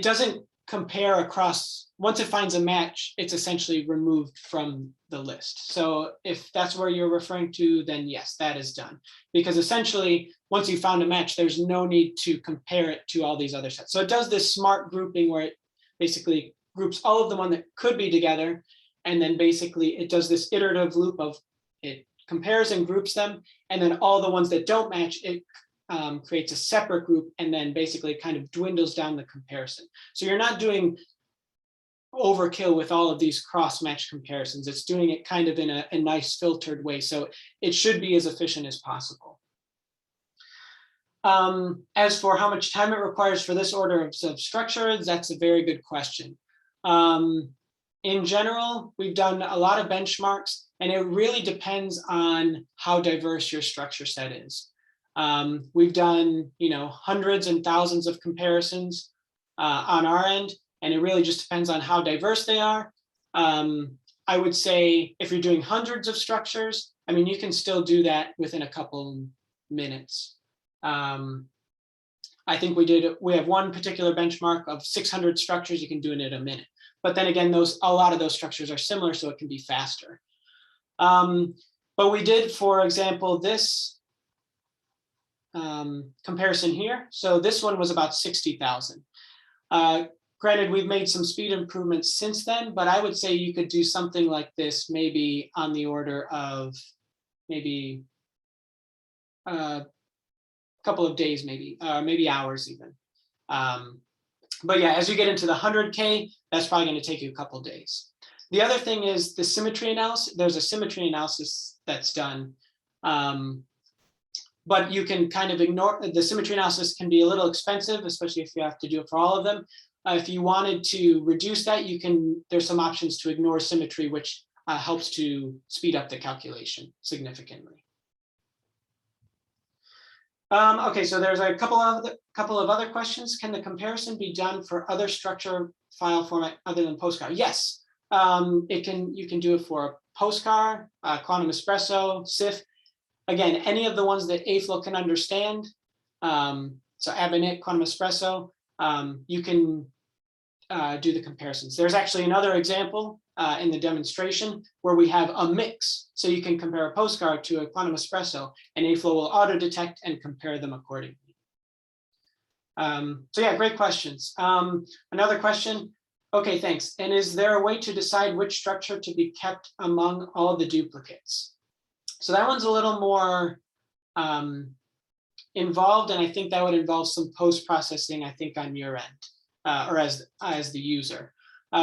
doesn't compare across. Once it finds a match, it's essentially removed from the list. So if that's where you're referring to, then yes, that is done. Because essentially, once you found a match, there's no need to compare it to all these other sets. So it does this smart grouping where it basically groups all of the ones that could be together. And then basically it does this iterative loop of it compares and groups them. And then all the ones that don't match, it creates a separate group, and then basically kind of dwindles down the comparison. So you're not doing overkill with all of these cross-match comparisons. It's doing it kind of in a nice filtered way. So it should be as efficient as possible. As for how much time it requires for this order of structure, that's a very good question. In general, we've done a lot of benchmarks, and it really depends on how diverse your structure set is. We've done, hundreds and thousands of comparisons on our end, and it really just depends on how diverse they are. I would say if you're doing hundreds of structures, I mean, you can still do that within a couple minutes. I think we have one particular benchmark of 600 structures. You can do it in a minute. But then again, a lot of those structures are similar, so it can be faster. But we did, for example, this comparison here. So this one was about 60,000. Granted, we've made some speed improvements since then, but I would say you could do something like this, maybe on the order of maybe a couple of days, maybe hours even. But yeah, as you get into the 100K, that's probably going to take you a couple of days. The other thing is the symmetry analysis. There's a symmetry analysis that's done, but you can kind of ignore the symmetry analysis. Can be a little expensive, especially if you have to do it for all of them. If you wanted to reduce that, there's some options to ignore symmetry, which helps to speed up the calculation significantly. Okay, so there's a couple of other questions. Can the comparison be done for other structure file format other than postcard? Yes, you can do it for postcard, Quantum Espresso, CIF. Again, any of the ones that AFLOW can understand. So Abinit, Quantum Espresso, you can do the comparisons. There's actually another example in the demonstration where we have a mix. So you can compare a postcard to a Quantum Espresso, and AFLOW will auto-detect and compare them accordingly. So yeah, great questions. Another question. Okay, thanks. And is there a way to decide which structure to be kept among all the duplicates? So that one's a little more involved, and I think that would involve some post-processing, I think, on your end, or as the user.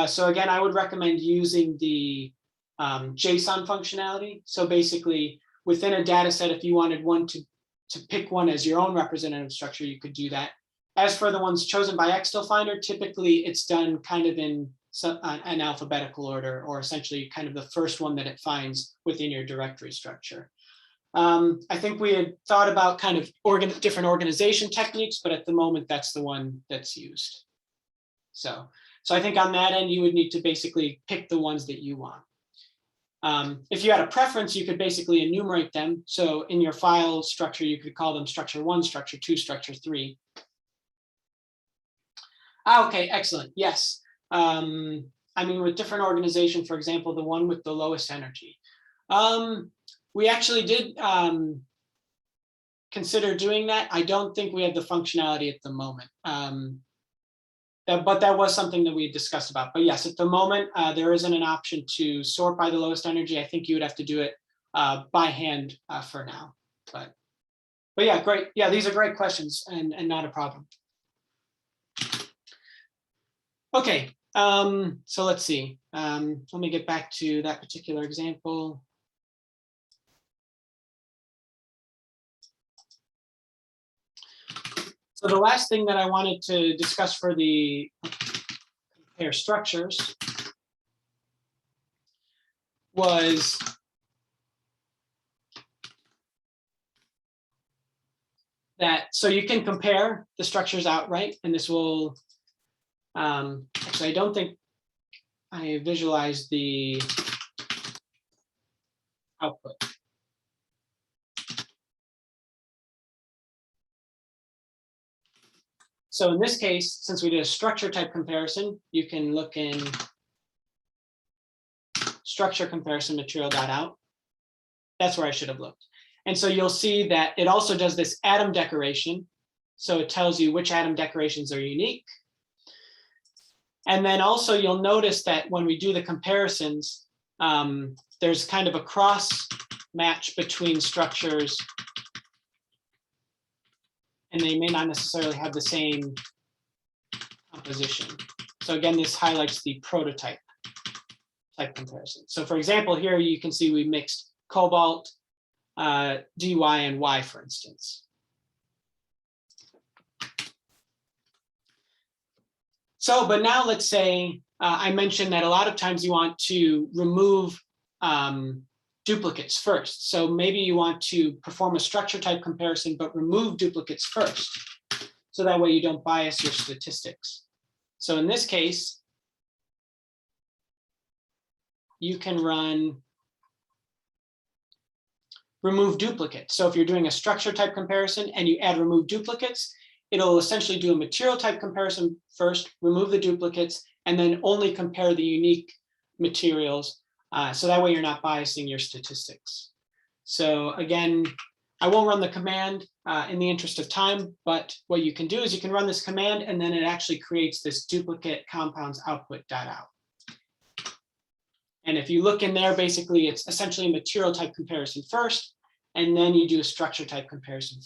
So again, I would recommend using the JSON functionality. So basically, within a data set, if you wanted one to pick one as your own representative structure, you could do that. As for the ones chosen by AFLOW-XtalFinder, typically it's done kind of in an alphabetical order, or essentially kind of the first one that it finds within your directory structure. I think we had thought about kind of different organization techniques, but at the moment, that's the one that's used. So I think on that end, you would need to basically pick the ones that you want. If you had a preference, you could basically enumerate them. So in your file structure, you could call them structure 1, structure 2, structure 3. Okay, excellent. Yes. I mean, with different organization, for example, the one with the lowest energy. We actually did consider doing that. I don't think we have the functionality at the moment. But that was something that we had discussed about. But yes, at the moment, there isn't an option to sort by the lowest energy. I think you would have to do it by hand for now. But yeah, great. Yeah, these are great questions and not a problem. Okay, so let's see. Let me get back to that particular example. So the last thing that I wanted to discuss for the compare structures was that, so you can compare the structures outright, and this will, actually, I don't think I visualized the output. So in this case, since we did a structure type comparison, you can look in structure comparison material.out. That's where I should have looked. And so you'll see that it also does this atom decoration. So it tells you which atom decorations are unique. And then also you'll notice that when we do the comparisons, there's kind of a cross match between structures, and they may not necessarily have the same composition. So again, this highlights the prototype type comparison. So for example, here you can see we mixed cobalt, dy, and y, for instance. So, but now let's say I mentioned that a lot of times you want to remove duplicates first. So maybe you want to perform a structure type comparison, but remove duplicates first. So that way you don't bias your statistics. So in this case, you can run remove duplicates. So if you're doing a structure type comparison and you add remove duplicates, it'll essentially do a material type comparison first, remove the duplicates, and then only compare the unique materials. So that way you're not biasing your statistics. So again, I won't run the command in the interest of time, but what you can do is you can run this command and then it actually creates this duplicate compounds output.out. And if you look in there, basically it's essentially a material type comparison first, and then you do a structure type comparison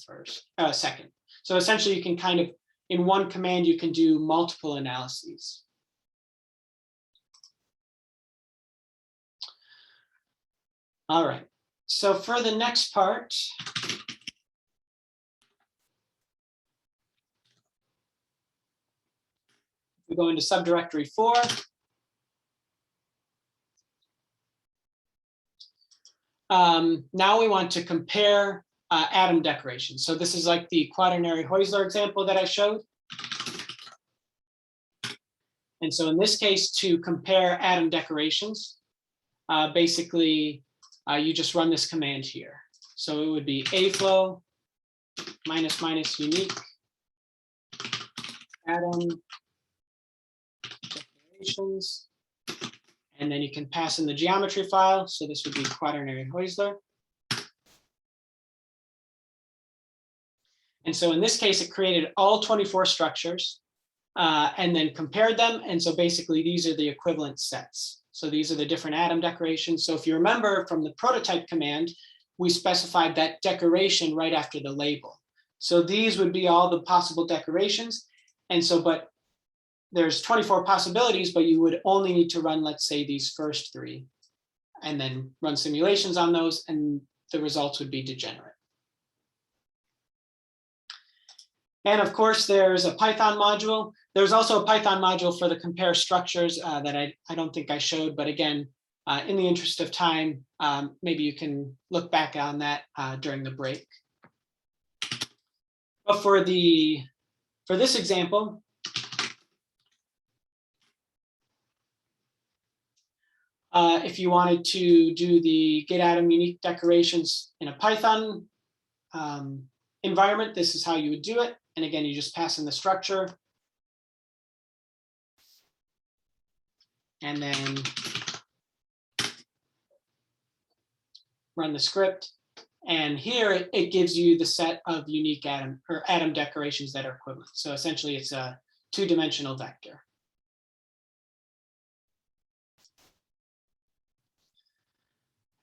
second. So essentially you can kind of, in one command, you can do multiple analyses. All right, so for the next part, we go into subdirectory 4. Now we want to compare atom decorations. So this is like the quaternary Heusler example that I showed. And so in this case, to compare atom decorations, basically you just run this command here. So it would be aflow -- unique atom decorations. And then you can pass in the geometry file. So this would be quaternary Heusler. And so in this case, it created all 24 structures and then compared them. And so basically these are the equivalent sets. So these are the different atom decorations. So if you remember from the prototype command, we specified that decoration right after the label. So these would be all the possible decorations. And so, but there's 24 possibilities, but you would only need to run, let's say, these first 3 and then run simulations on those, and the results would be degenerate. And of course, there's a Python module. There's also a Python module for the compare structures that I don't think I showed, but again, in the interest of time, maybe you can look back on that during the break. But for this example, if you wanted to do the get atom unique decorations in a Python environment, this is how you would do it. And again, you just pass in the structure. And then run the script. And here it gives you the set of unique atom decorations that are equivalent. So essentially it's a 2-dimensional vector.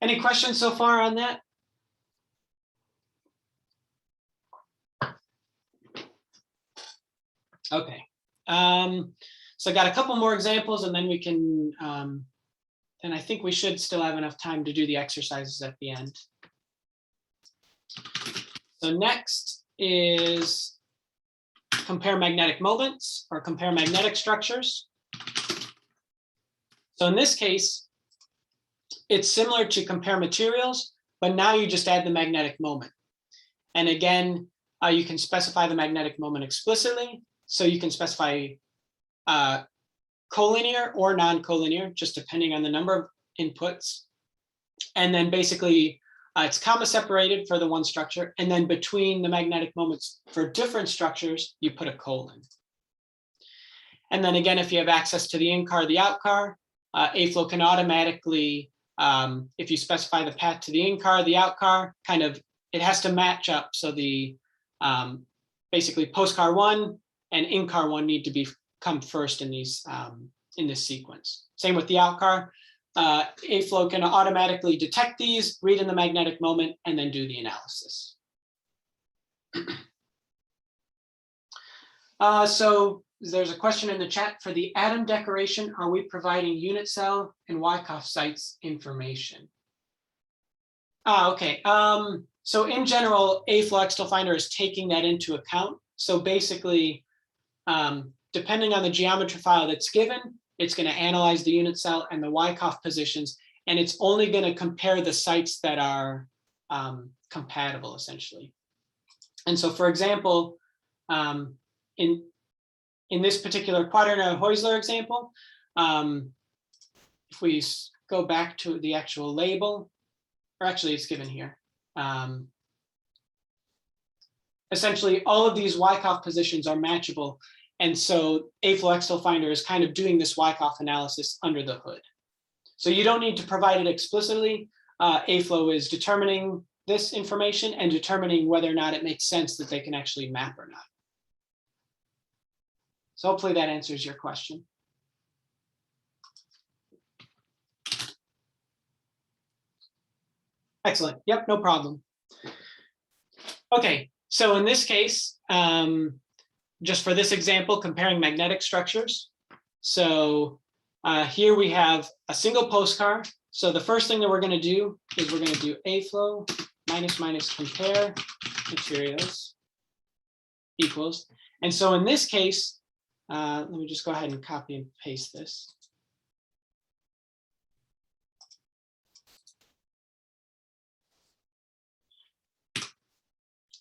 Any questions so far on that? Okay. So I got a couple more examples and then we can, and I think we should still have enough time to do the exercises at the end. So next is compare magnetic moments or compare magnetic structures. So in this case, it's similar to compare materials, but now you just add the magnetic moment. And again, you can specify the magnetic moment explicitly. So you can specify collinear or non-collinear, just depending on the number of inputs. And then basically it's comma separated for the one structure. And then between the magnetic moments for different structures, you put a colon. And then again, if you have access to the in-car, the out-car, AFLOW can automatically, if you specify the path to the in-car, the out-car, kind of, it has to match up. So the basically post-car 1 and in-car 1 need to come first in these in this sequence. Same with the out-car. AFLOW can automatically detect these, read in the magnetic moment, and then do the analysis. So there's a question in the chat for the atom decoration. Are we providing unit cell and Wyckoff sites information? Okay. So in general, AFLOW-XtalFinder is taking that into account. So basically, depending on the geometry file that's given, it's going to analyze the unit cell and the Wyckoff positions and it's only going to compare the sites that are compatible, essentially. And so, for example, in this particular Quaternaire-Heusler example, if we go back to the actual label, or actually it's given here. Essentially, all of these Wyckoff positions are matchable. And so AFLOW-XtalFinder is kind of doing this Wyckoff analysis under the hood. So you don't need to provide it explicitly. AFLOW is determining this information and determining whether or not it makes sense that they can actually map or not. So hopefully that answers your question. Excellent. Yep, no problem. Okay, so in this case, just for this example, comparing magnetic structures. So here we have a single postcard. So the first thing that we're going to do is we're going to do AFLOW -- compare materials equals. And so in this case, let me just go ahead and copy and paste this.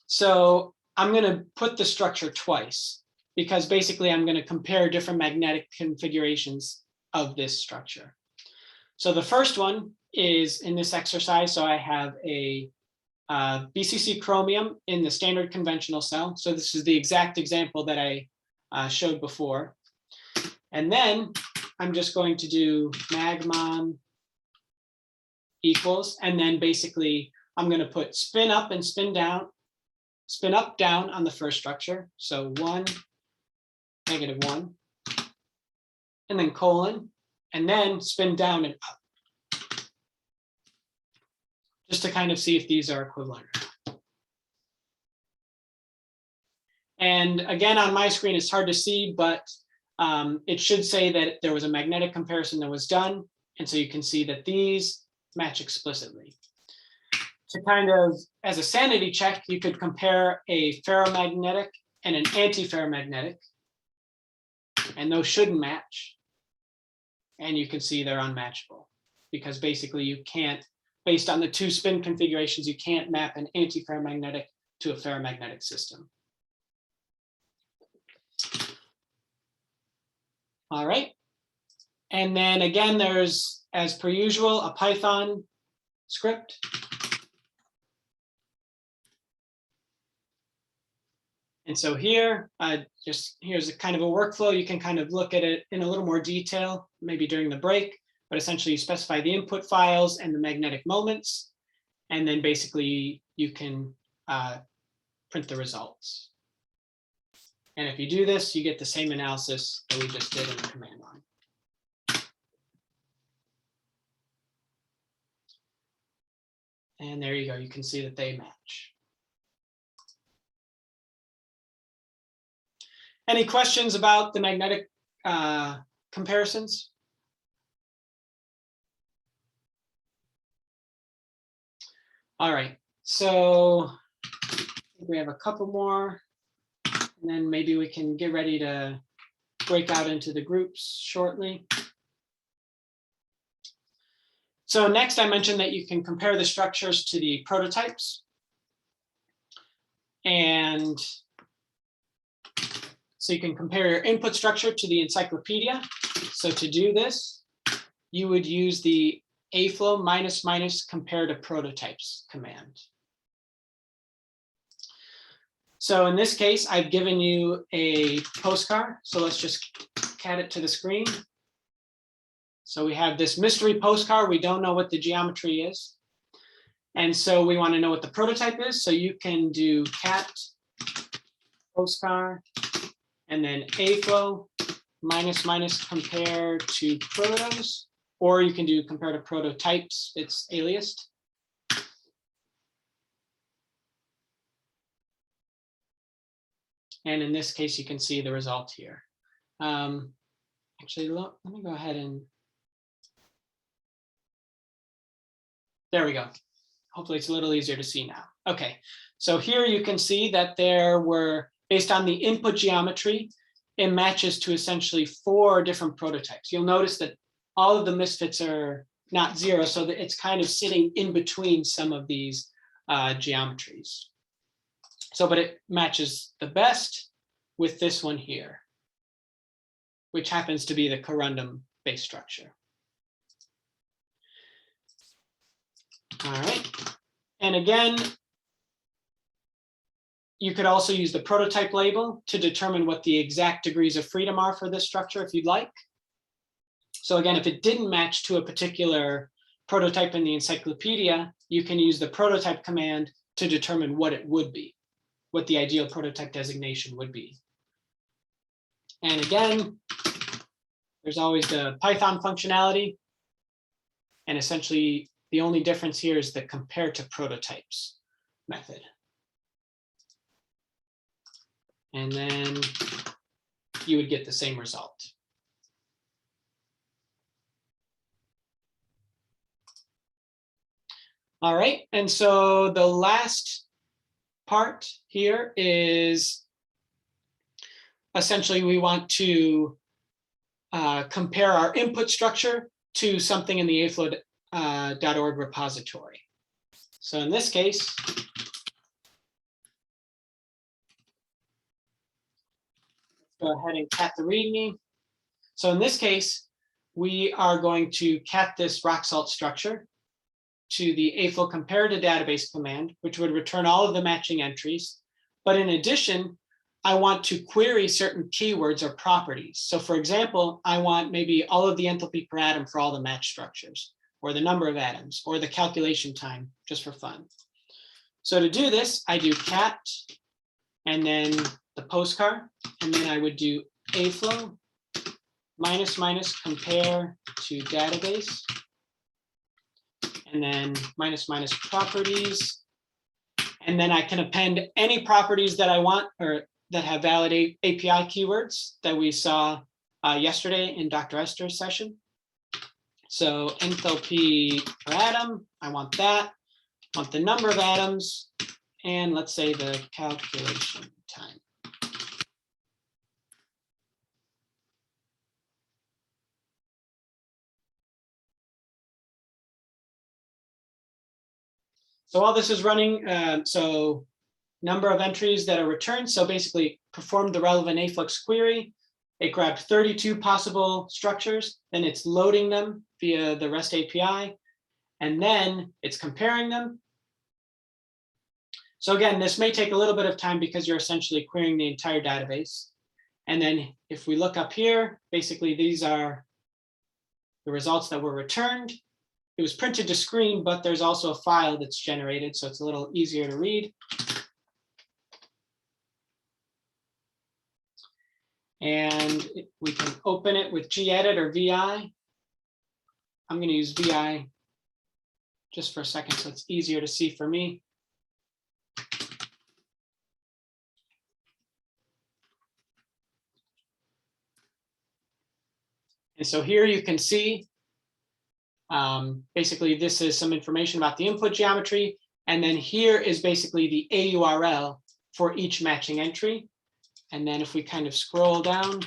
So I'm going to put the structure twice because basically I'm going to compare different magnetic configurations of this structure. So the first one is in this exercise. So I have a BCC chromium in the standard conventional cell. So this is the exact example that I showed before. And then I'm just going to do magmon equals, and then basically I'm going to put spin up and spin down, spin up down on the first structure. So 1, -1, and then colon, and then spin down and up, just to kind of see if these are equivalent. And again, on my screen, it's hard to see, but it should say that there was a magnetic comparison that was done. And so you can see that these match explicitly. To kind of, as a sanity check, you could compare a ferromagnetic and an anti-ferromagnetic, and those shouldn't match. And you can see they're unmatchable because basically you can't, based on the two spin configurations, you can't map an anti-ferromagnetic to a ferromagnetic system. All right. And then again, there's, as per usual, a Python script. And so here, here's a kind of a workflow. You can kind of look at it in a little more detail, maybe during the break, but essentially you specify the input files and the magnetic moments. And then basically you can print the results. And if you do this, you get the same analysis that we just did in the command line. And there you go, you can see that they match. Any questions about the magnetic comparisons? All right, so we have a couple more, and then maybe we can get ready to break out into the groups shortly. So next, I mentioned that you can compare the structures to the prototypes. And so you can compare your input structure to the encyclopedia. So to do this, you would use the AFLOW -- compare to prototypes command. So in this case, I've given you a postcard. So let's just cat it to the screen. So we have this mystery postcard. We don't know what the geometry is. And so we want to know what the prototype is. So you can do cat postcard and then AFLOW -- compare to protos, or you can do compare to prototypes. It's aliased. And in this case, you can see the result here. Actually, let me go ahead and. There we go. Hopefully it's a little easier to see now. Okay, so here you can see that there were, based on the input geometry, it matches to essentially 4 different prototypes. You'll notice that all of the misfits are not 0, so that it's kind of sitting in between some of these geometries. So, but it matches the best with this one here, which happens to be the corundum base structure. All right, and again, you could also use the prototype label to determine what the exact degrees of freedom are for this structure if you'd like. So again, if it didn't match to a particular prototype in the encyclopedia, you can use the prototype command to determine what it would be, what the ideal prototype designation would be. And again, there's always the Python functionality. And essentially, the only difference here is the compare to prototypes method. And then you would get the same result. All right, and so the last part here is essentially we want to compare our input structure to something in the aflow.org repository. So in this case, go ahead and cat the README. So in this case, we are going to cat this rock salt structure to the AFLOW compare to database command, which would return all of the matching entries. But in addition, I want to query certain keywords or properties. So for example, I want maybe all of the enthalpy per atom for all the match structures, or the number of atoms, or the calculation time, just for fun. So to do this, I do cat, and then the postcard, and then I would do AFLOW -- compare to database, and then -- properties. And then I can append any properties that I want or that have valid API keywords that we saw yesterday in Dr. Esther's session. So enthalpy per atom, I want that. I want the number of atoms, and let's say the calculation time. So while this is running, so number of entries that are returned. So basically performed the relevant Aflux query. It grabbed 32 possible structures, then it's loading them via the REST API, and then it's comparing them. So again, this may take a little bit of time because you're essentially querying the entire database. And then if we look up here, basically these are the results that were returned. It was printed to screen, but there's also a file that's generated, so it's a little easier to read. And we can open it with gedit or VI. I'm going to use VI just for a second, so it's easier to see for me. And so here you can see, basically this is some information about the input geometry. And then here is basically the AURL for each matching entry. And then if we kind of scroll down,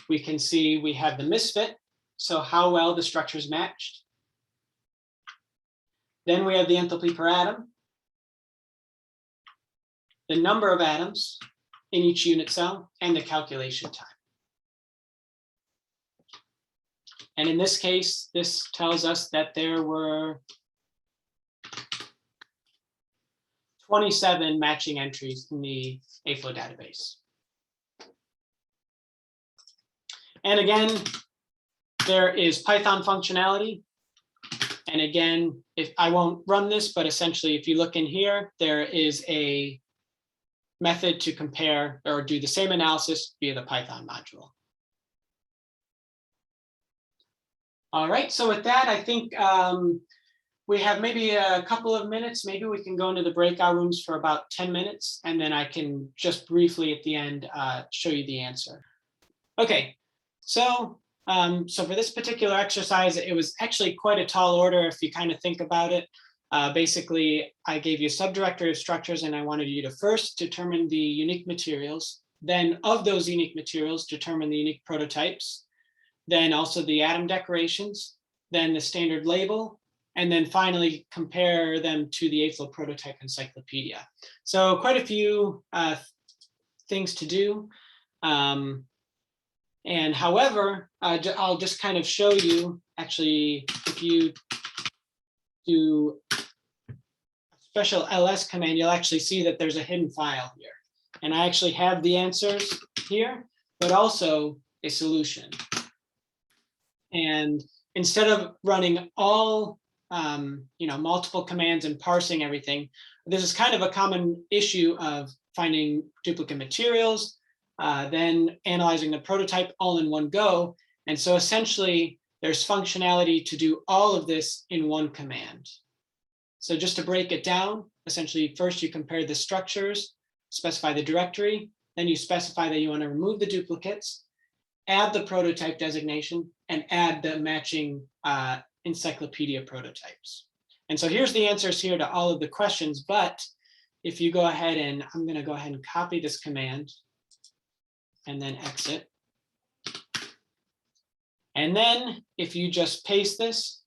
we can see we have the misfit. So how well the structures matched. Then we have the enthalpy per atom, the number of atoms in each unit cell, and the calculation time. And in this case, this tells us that there were 27 matching entries in the AFLOW database. And again, there is Python functionality. And again, if I won't run this, but essentially if you look in here, there is a method to compare or do the same analysis via the Python module. All right, so with that, I think we have maybe a couple of minutes. Maybe we can go into the breakout rooms for about 10 minutes, and then I can just briefly at the end show you the answer. Okay, so for this particular exercise, it was actually quite a tall order if you kind of think about it. Basically, I gave you a subdirectory of structures, and I wanted you to first determine the unique materials. Then of those unique materials, determine the unique prototypes. Then also the atom decorations, then the standard label, and then finally compare them to the AFLOW prototype encyclopedia. So quite a few things to do. And however, I'll just kind of show you, actually, if you do a special ls command, you'll actually see that there's a hidden file here. And I actually have the answers here, but also a solution. And instead of running all multiple commands and parsing everything, this is kind of a common issue of finding duplicate materials, then analyzing the prototype all in one go. And so essentially, there's functionality to do all of this in one command. So just to break it down, essentially, first you compare the structures, specify the directory, then you specify that you want to remove the duplicates, add the prototype designation, and add the matching encyclopedia prototypes. And so here's the answers here to all of the questions, but if you go ahead and I'm going to go ahead and copy this command and then exit. And then if you just paste this,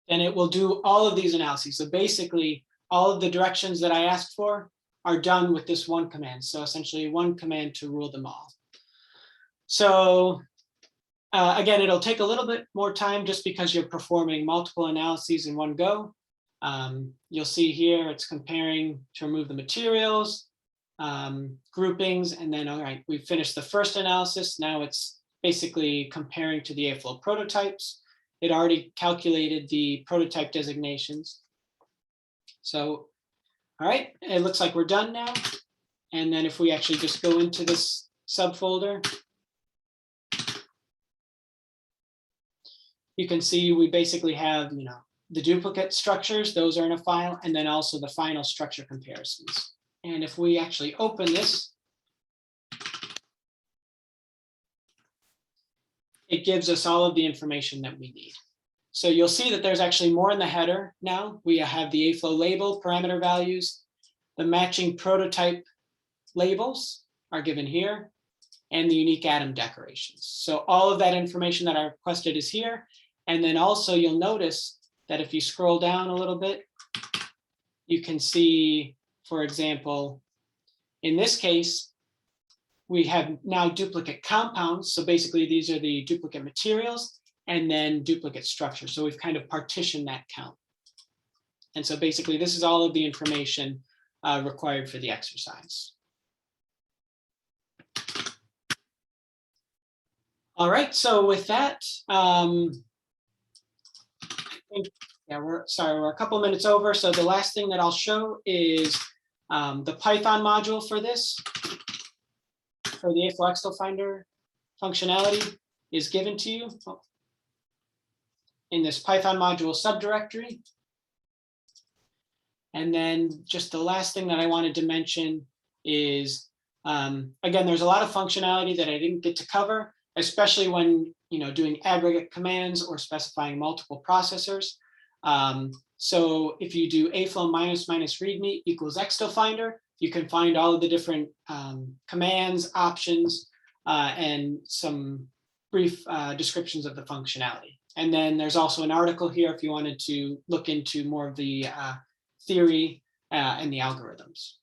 then it will do all of these analyses. So basically, all of the directions that I asked for are done with this one command. So essentially one command to rule them all. So again, it'll take a little bit more time just because you're performing multiple analyses in one go. You'll see here it's comparing to remove the materials, groupings, and then, all right, we've finished the first analysis. Now it's basically comparing to the AFLOW prototypes. It already calculated the prototype designations. So, all right, it looks like we're done now. And then if we actually just go into this subfolder, you can see we basically have, the duplicate structures, those are in a file, and then also the final structure comparisons. And if we actually open this, it gives us all of the information that we need. So you'll see that there's actually more in the header now. We have the AFLOW label parameter values, the matching prototype labels are given here, and the unique atom decorations. So all of that information that I requested is here. And then also you'll notice that if you scroll down a little bit, you can see, for example, in this case, we have now duplicate compounds. So basically these are the duplicate materials and then duplicate structure. So we've kind of partitioned that count. And so basically this is all of the information required for the exercise. All right, so with that, I think, yeah, we're a couple minutes over. So the last thing that I'll show is the Python module for this, for the AFLOW-XtalFinder functionality is given to you in this Python module subdirectory. And then just the last thing that I wanted to mention is, again, there's a lot of functionality that I didn't get to cover, especially when doing aggregate commands or specifying multiple processors. So if you do AFLOW --readme equals XtalFinder, you can find all of the different commands, options, and some brief descriptions of the functionality. And then there's also an article here if you wanted to look into more of the theory and the algorithms.